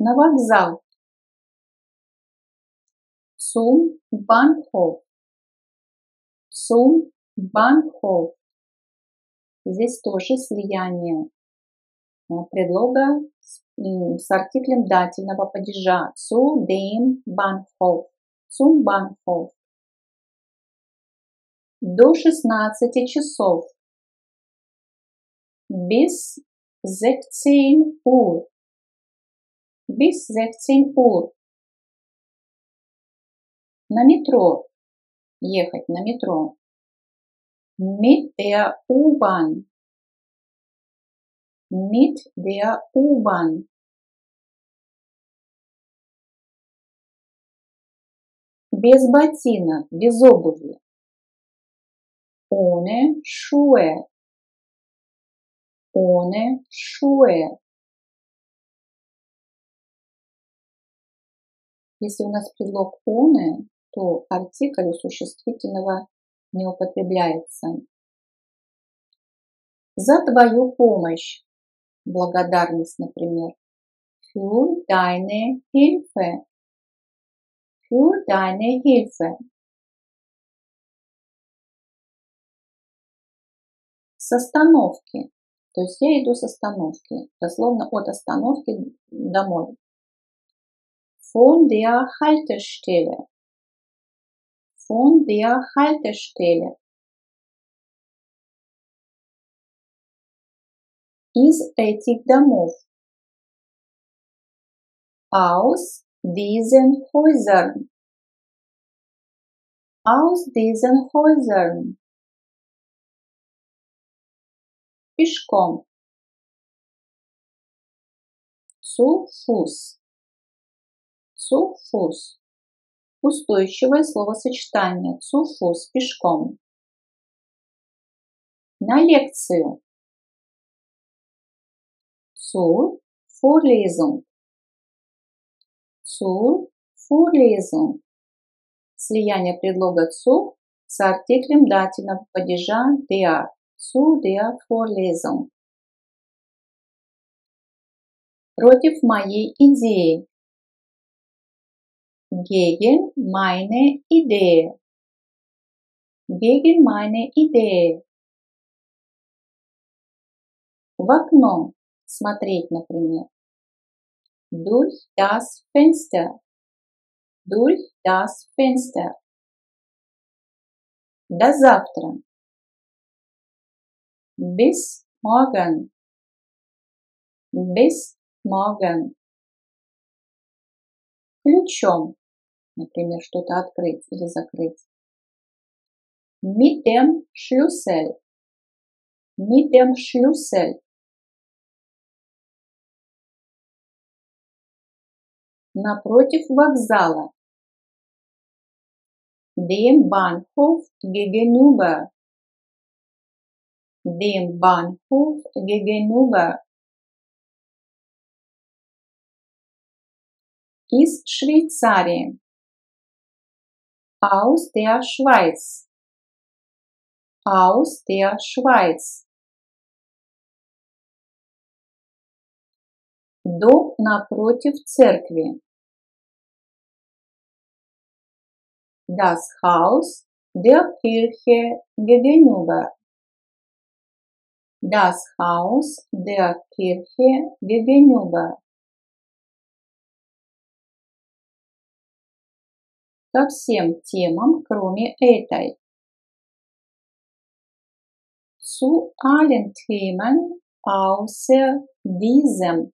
Speaker 1: На вокзал. Zum Bahnhof. Zum Bahnhof. Здесь тоже слияние предлога с артиклем дательного падежа. Zu dem Bahnhof. Zum Bahnhof. До 16 часов. Bis 16 Uhr. Bis 16 Uhr. На метро. Ехать на метро. Mit der U-Bahn. Mit der U-Bahn. Без ботинок, без обуви. Ohne Schuhe. Ohne Schuhe. Если у нас предлог ohne, то артикль у существительного не употребляется. За твою помощь. Благодарность, например. Für deine Hilfe. Für deine Hilfe. С остановки. То есть я иду с остановки. Дословно от остановки домой. Von der Haltestelle. Von der Haltestelle. Из этих домов. Aus diesen Häusern. Aus diesen Häusern. Пешком. Zu Fuß. Zu Fuß. Устойчивое словосочетание. Zu Fuß. Пешком. На лекцию. Zur Vorlesung. Zur Vorlesung. Слияние предлога zu с артиклем дательного падежа der. Zu der Vorlesung. Против моей идеи. Gegen meine Idee. Gegen meine Idee. В окно. Смотреть, например. Durch das Fenster. Durch das Fenster. До завтра. Bis morgen. Bis morgen. Ключом. Например, что-то открыть или закрыть. Mit dem Schlüssel. Mit dem Schlüssel. Напротив вокзала. Dem Bahnhof gegenüber. Dem Bahnhof gegenüber. Из Швейцарии. Aus der Schweiz. Aus der Schweiz. Дом напротив церкви. Das Haus der Kirche gegenüber. Das Haus der Kirche gegenüber. Ко всем темам, кроме этой. Zu allen Themen außer diesem.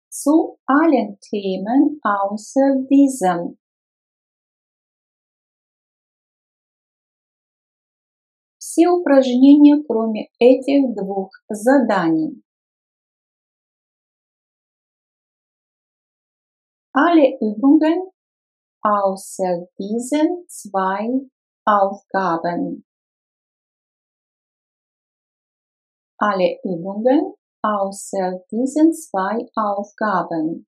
Speaker 1: Zu allen Themen außer diesem. все упражнения, кроме этих двух заданий. Alle Übungen außer diesen zwei Aufgaben. Alle Übungen außer diesen zwei Aufgaben.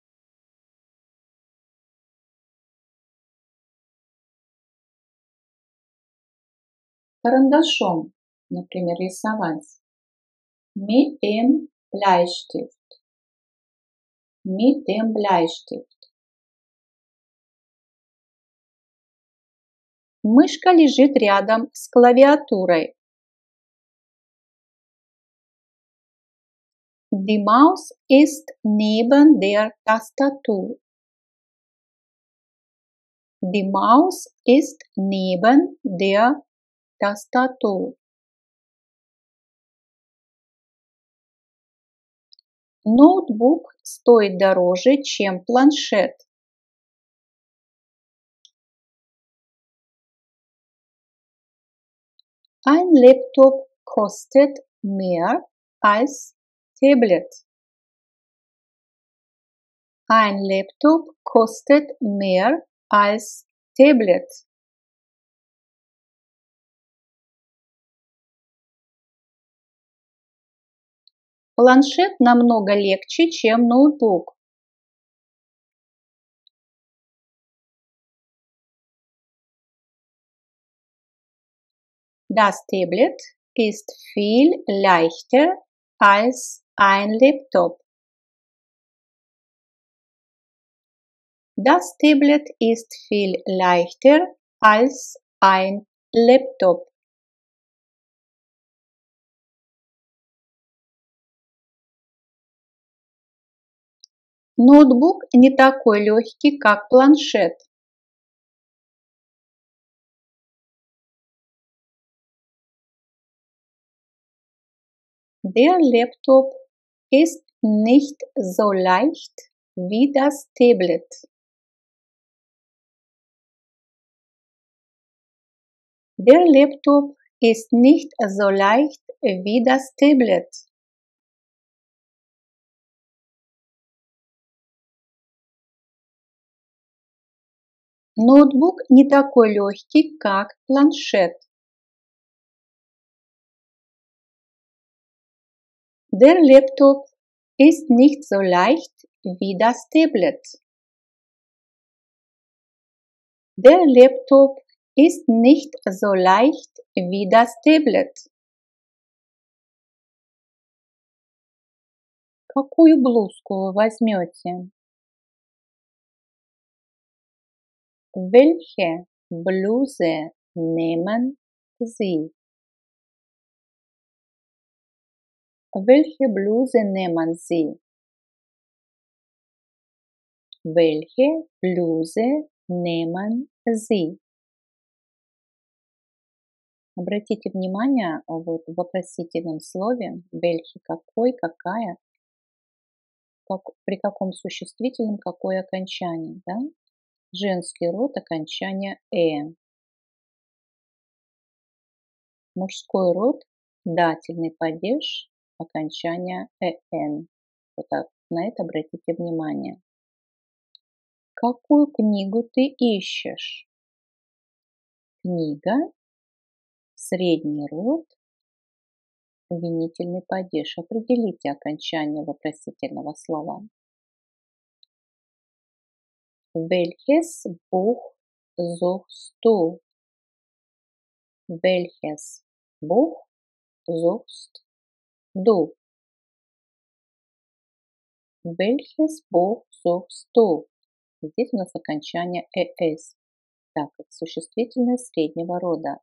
Speaker 1: Карандашом, например, рисовать. Mit dem Bleistift. Mit dem Bleistift. Мышка лежит рядом с клавиатурой. Die Maus ist neben der Tastatur. Die Maus ist neben der Tastatur. Ноутбук стоит дороже, чем планшет. Ein Laptop kostet mehr als Tablet. Ein Laptop kostet mehr als Tablet. Планшет намного легче, чем ноутбук. Das Tablet ist viel leichter als ein Laptop. Das Tablet ist viel leichter als ein Laptop. Ноутбук не такой легкий, как планшет. Der Laptop ist nicht so leicht wie das Tablet. Der Laptop ist nicht so leicht wie das Tablet. Ноутбук не такой легкий, как планшет. Der Laptop ist nicht so leicht wie das Tablet. Der Laptop ist nicht so leicht wie das Tablet. Какую блузку вы возьмете? Welche Bluse nehmen Sie? Welche Bluse nehmen Sie? Welche Bluse nehmen Sie? Обратите внимание, вот в вопросительном слове welche, какой, какая, при каком существительном какое окончание, да? Женский род окончание Мужской род дательный падеж окончание Вот так, на это обратите внимание. Какую книгу ты ищешь? Книга, средний род, винительный падеж. Определите окончание вопросительного слова. Welches Buch suchst du? Welches Buch suchst du? Welches Buch suchst du? Здесь у нас окончание «эс», так как существительное среднего рода.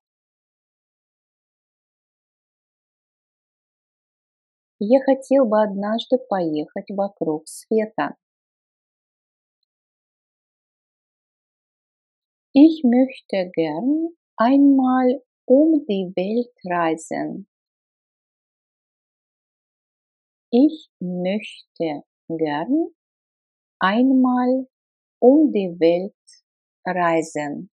Speaker 1: Я хотел бы однажды поехать вокруг света. Ich möchte gern einmal die Welt reisen. Ich möchte gern einmal die Welt reisen.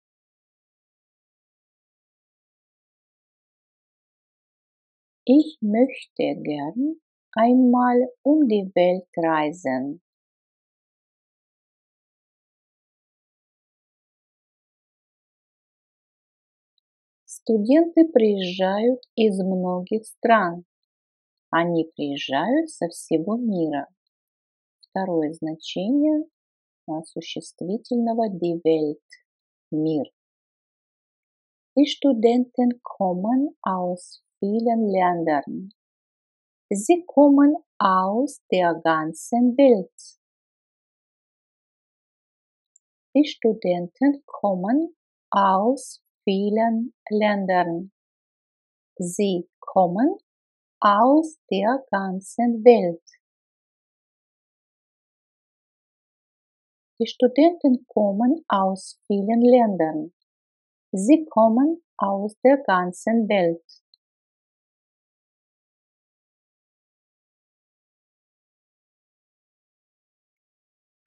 Speaker 1: Ich möchte gern einmal um die Welt reisen. Студенты приезжают из многих стран. Они приезжают со всего мира. Второе значение существительного die Welt, мир. Die Studenten kommen aus vielen Ländern. Sie kommen aus der ganzen Welt. Die Studenten kommen aus vielen Ländern. Sie kommen aus der ganzen Welt. Die Studenten kommen aus vielen Ländern. Sie kommen aus der ganzen Welt.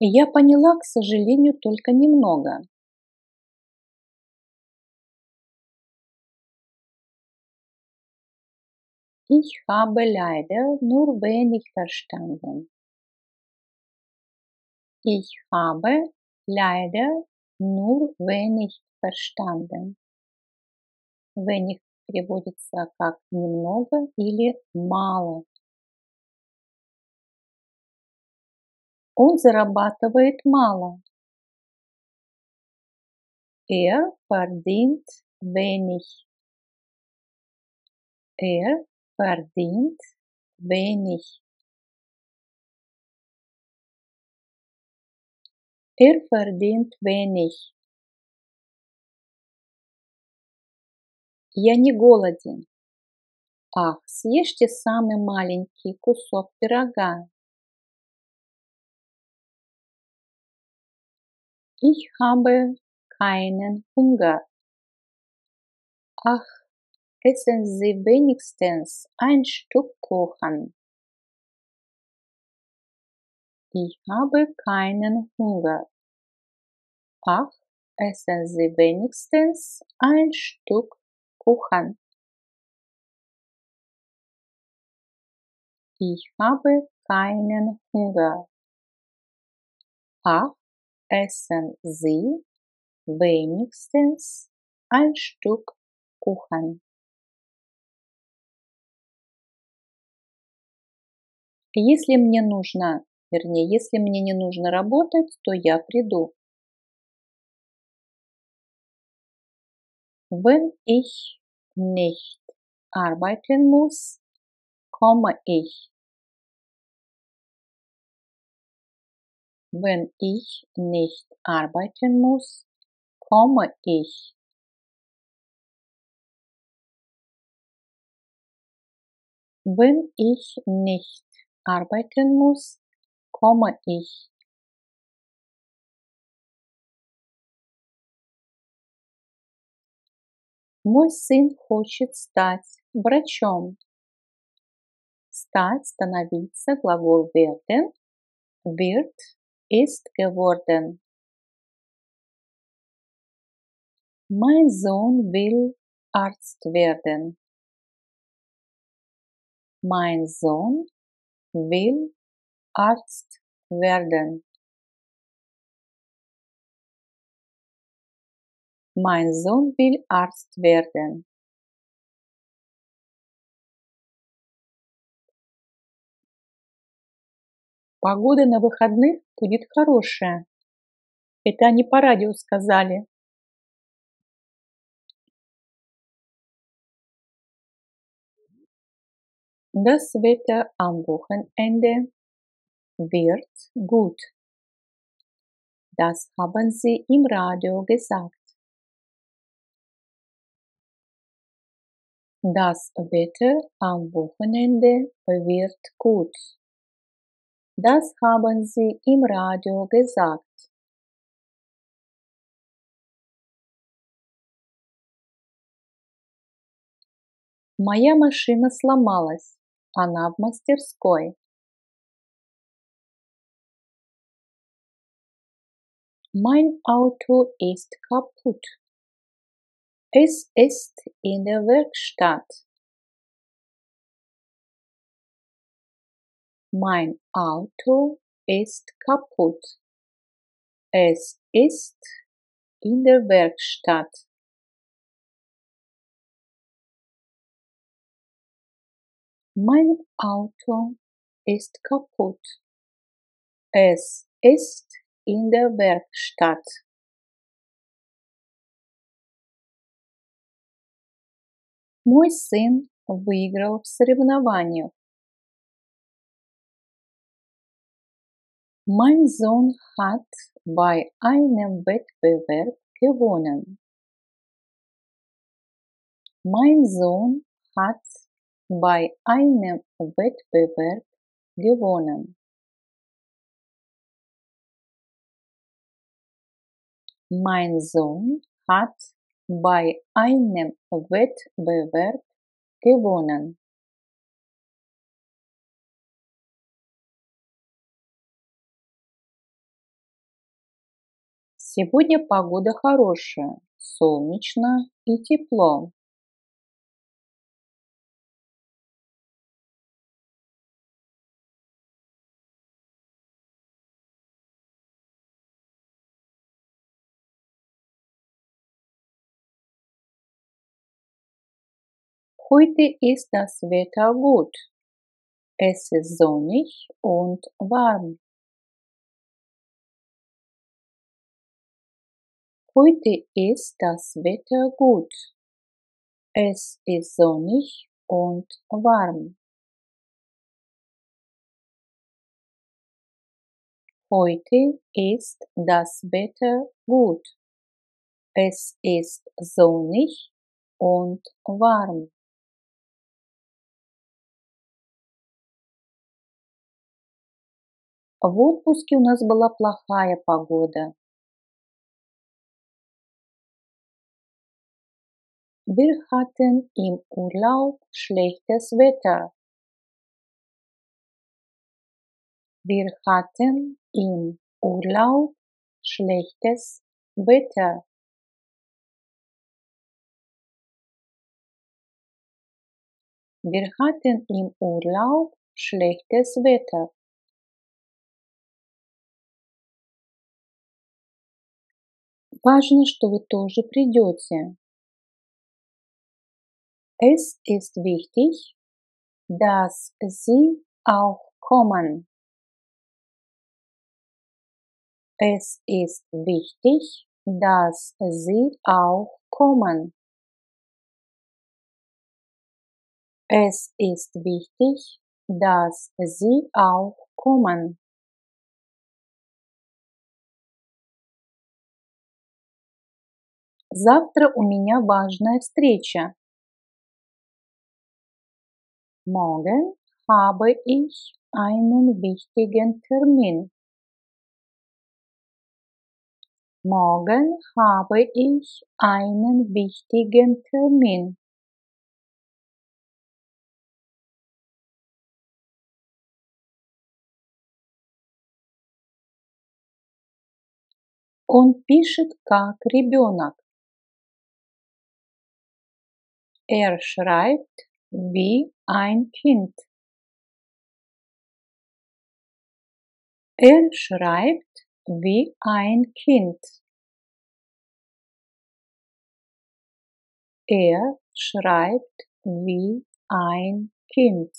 Speaker 1: Я поняла, к сожалению, только немного. Ich habe leider nur wenig verstanden. Ich habe leider nur wenig verstanden. Wenig переводится как немного или мало. Он зарабатывает мало. Er verdient wenig. Er verdient wenig. Er verdient wenig. Я не голоден. Ах, съешьте самый маленький кусок пирога. Ich habe keinen Hunger. Ach, essen Sie wenigstens ein Stück Kuchen. Ich habe keinen Hunger. Ach, essen Sie wenigstens ein Stück Kuchen. Ich habe keinen Hunger. Ach, essen Sie wenigstens ein Stück Kuchen. Если мне нужно, если мне не нужно работать, то я приду. Wenn ich nicht arbeiten muss, komme ich. Wenn ich nicht arbeiten muss, komme ich. Wenn ich nicht arbeiten muss, komme ich. Мой сын хочет стать врачом. Стать, становиться, глагол werden, wird, ist geworden. Mein Sohn will Arzt werden. Mein Sohn will Arzt werden. Mein Sohn will Arzt werden. Погода на выходных будет хорошая. Это они по радио сказали. Das Wetter am Wochenende wird gut. Das haben sie im Radio gesagt. Das Wetter am Wochenende wird gut. Das haben sie im Radio gesagt. Моя машина сломалась. Она в мастерской. Mein Auto ist kaputt. Es ist in der Werkstatt. Mein Auto ist kaputt. Es ist in der Werkstatt. Mein Auto ist kaputt. Es ist in der Werkstatt. Мой сын выиграл в соревнованиях. Mein Sohn hat bei einem Wettbewerb gewonnen. Mein Sohn hat bei einem Wettbewerb gewonnen. Mein Sohn hat bei einem Wettbewerb gewonnen. Сегодня погода хорошая, солнечно и тепло. Heute ist das Wetter gut. Es ist sonnig und warm. Heute ist das Wetter gut. Es ist sonnig und warm. Heute ist das Wetter gut. Es ist sonnig und warm. В отпуске у нас была плохая погода. Wir hatten im Urlaub schlechtes Wetter. Wir hatten im Urlaub schlechtes Wetter. Wir hatten im Urlaub schlechtes Wetter. Важно, что вы тоже придете. Es ist wichtig, dass Sie auch kommen. Es ist wichtig, dass Sie auch kommen. Es ist wichtig, dass Sie auch kommen. Завтра у меня важная встреча. Morgen habe ich einen wichtigen Termin. Morgen habe ich einen wichtigen Termin. Он пишет как ребенок. Schreibt wie ein Kind. Schreibt wie ein Kind. Schreibt wie ein Kind.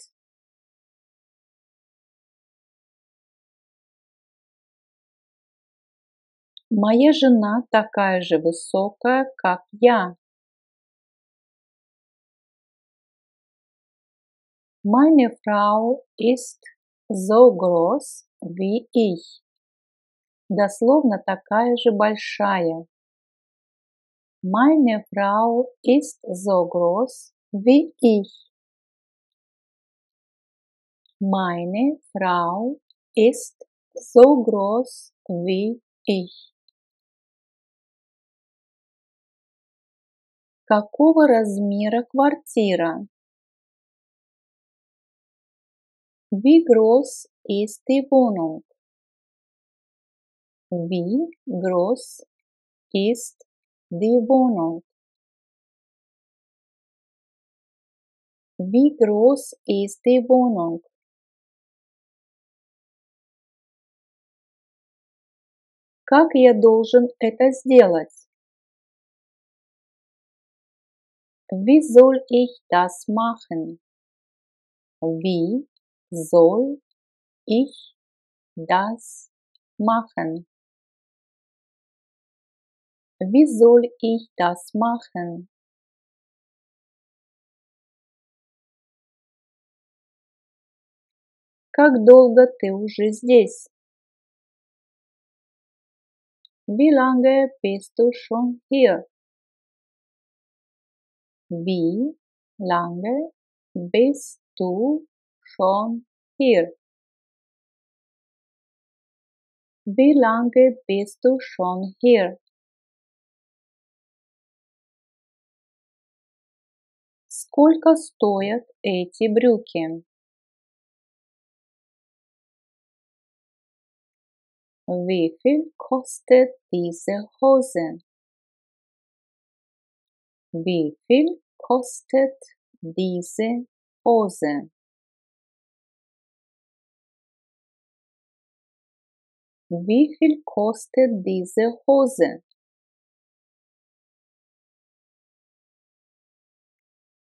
Speaker 1: Моя жена такая же высокая, как я. Meine Frau ist so groß wie ich. Дословно такая же большая. Meine Frau ist so groß wie ich. Meine Frau ist so groß wie ich. Какого размера квартира? Wie groß ist die Wohnung? Wie groß ist die Wohnung? Wie groß ist die Wohnung? Как я должен это сделать? Wie soll ich das machen? Wie soll ich das machen? Wie soll ich das machen? Как долго ты уже здесь? Wie lange bist du schon hier? Wie lange bist du schon hier? Wie lange bist du schon hier? Сколько стоят эти брюки? Wie viel kostet diese Hose? Wie viel kostet diese Hose? Wie viel kostet diese Hose?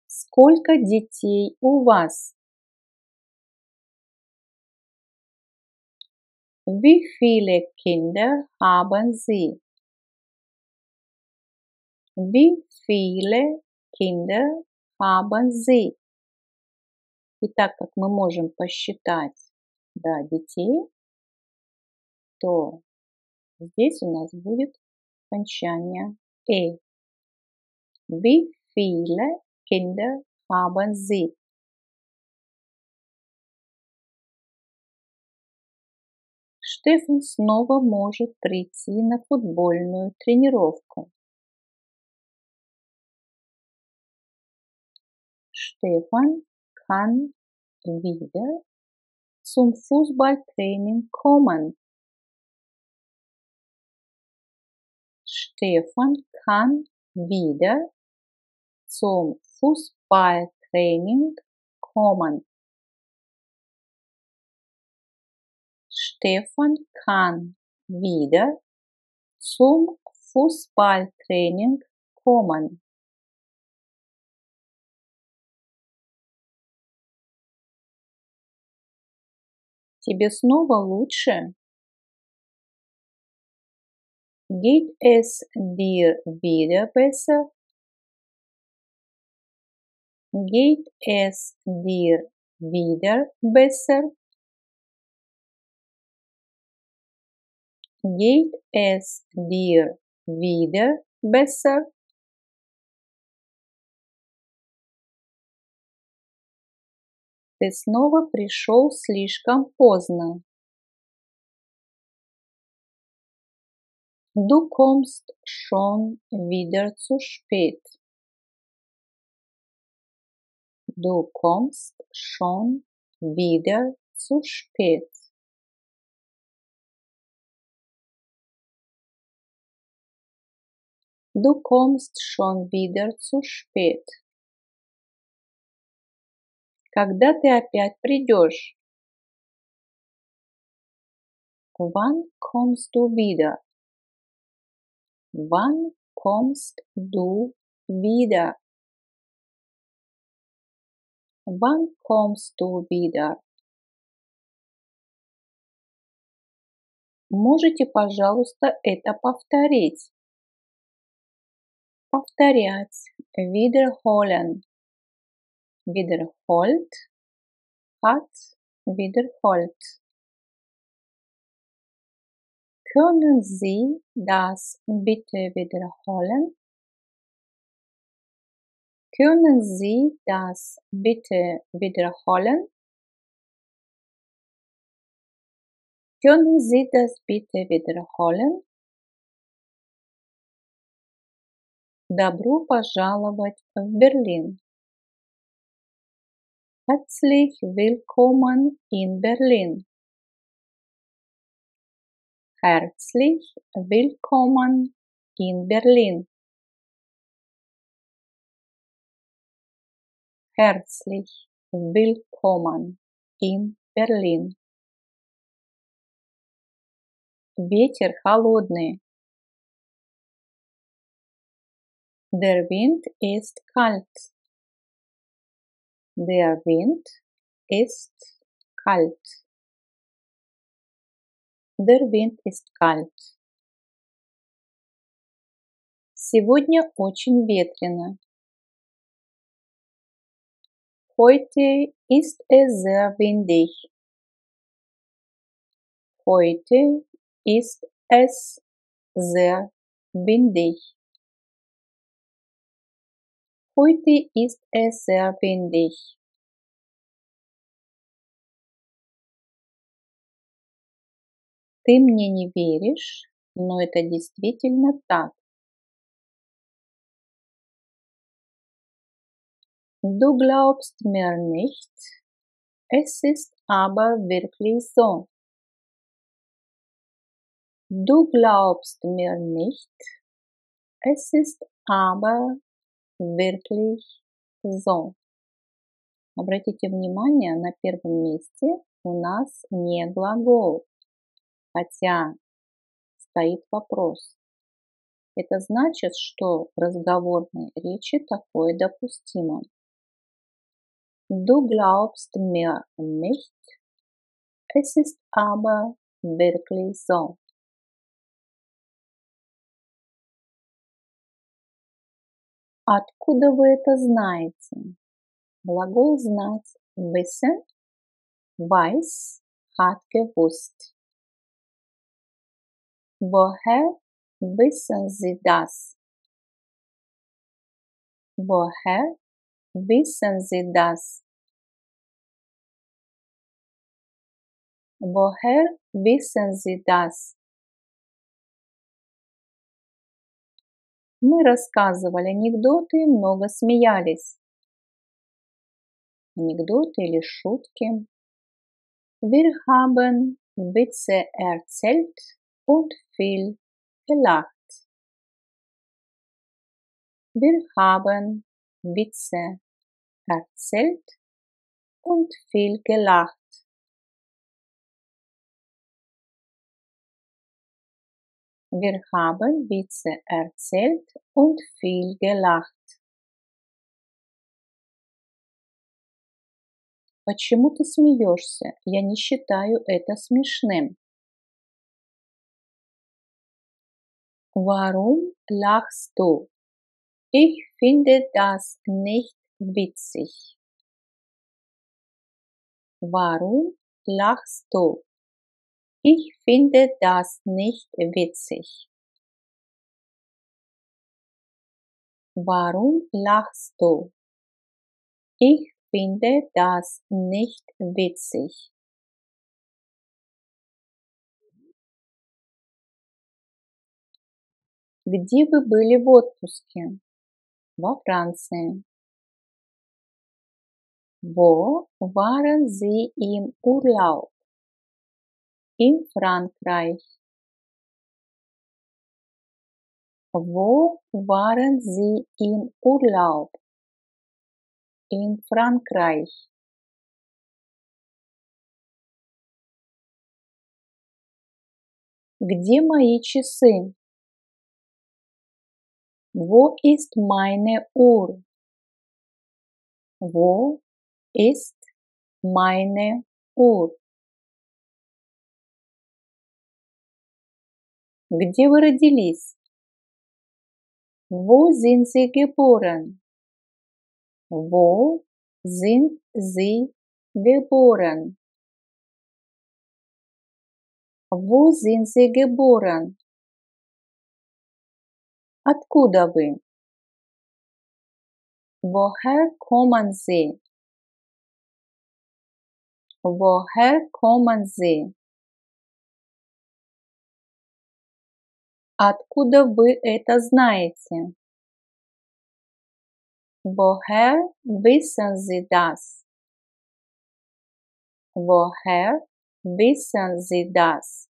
Speaker 1: Сколько детей у вас? Wie viele Kinder haben Sie? Wie viele Kinder haben Sie? И так как мы можем посчитать детей, то здесь у нас будет окончание «э». Wie viele Kinder haben Sie? Штефан снова может прийти на футбольную тренировку. Stefan kann wieder zum Fußballtraining kommen. Stefan kann wieder zum Fußballtraining kommen. Stefan kann wieder zum Fußballtraining kommen. Тебе снова лучше? Geht es dir wieder besser? Geht es dir wieder besser? Geht es dir wieder besser? Ты снова пришел слишком поздно. Du kommst schon wieder zu spät. Du kommst schon wieder zu spät. Du kommst schon wieder zu spät. Когда ты опять придешь? Wann kommst du wieder? Wann kommst du wieder? Wann kommst du wieder? Можете, пожалуйста, это повторить? Повторять. Wiederholen. Wiederholt. Hat. Wiederholt. Können Sie das bitte wiederholen? Können Sie das bitte wiederholen? Können Sie das bitte wiederholen? Добро пожаловать в Берлин. Herzlich willkommen in Berlin. Herzlich willkommen in Berlin. Herzlich willkommen in Berlin. Ветер холодный. Der Wind ist kalt. Der Wind ist kalt. Der Wind ist kalt. Сегодня очень ветрено. Heute ist es sehr windig. Heute ist es sehr windig. Heute ist es sehr windig. Ты мне не веришь, но это действительно так. Du glaubst mir nicht, es ist aber wirklich so. Du glaubst mir nicht, es ist aber wirklich so. Обратите внимание, на первом месте у нас не глагол, хотя стоит вопрос. Это значит, что в разговорной речи такое допустимо. Du glaubst mir nicht, es ist aber wirklich so. Откуда вы это знаете? Глагол знать wissen, weiß, hat gewusst. Woher wissen Sie das? Woher wissen Sie das? Woher wissen Sie das? Мы рассказывали анекдоты и много смеялись. Анекдоты или шутки. Wir haben Witze erzählt und viel gelacht. Wir haben Witze erzählt und viel gelacht. Wir haben Witze erzählt und viel gelacht. Почему ты смеешься? Я не считаю это смешным. Warum lachst du? Ich finde das nicht witzig. Warum lachst du? Ich finde das nicht witzig. Warum lachst du? Ich finde das nicht witzig. Где вы были в отпуске? Во Франции. Wo waren Sie im Urlaub? In Frankreich. Wo waren Sie im Urlaub? In Frankreich. Где мои часы? Wo ist meine Uhr? Wo ist meine Uhr? Где вы родились? Wo sind Sie geboren? Wo sind Sie geboren? Wo sind Sie geboren? Откуда вы? Woher kommen Sie? Woher kommen Sie? Откуда вы это знаете? Woher wissen Sie das? Woher wissen Sie das?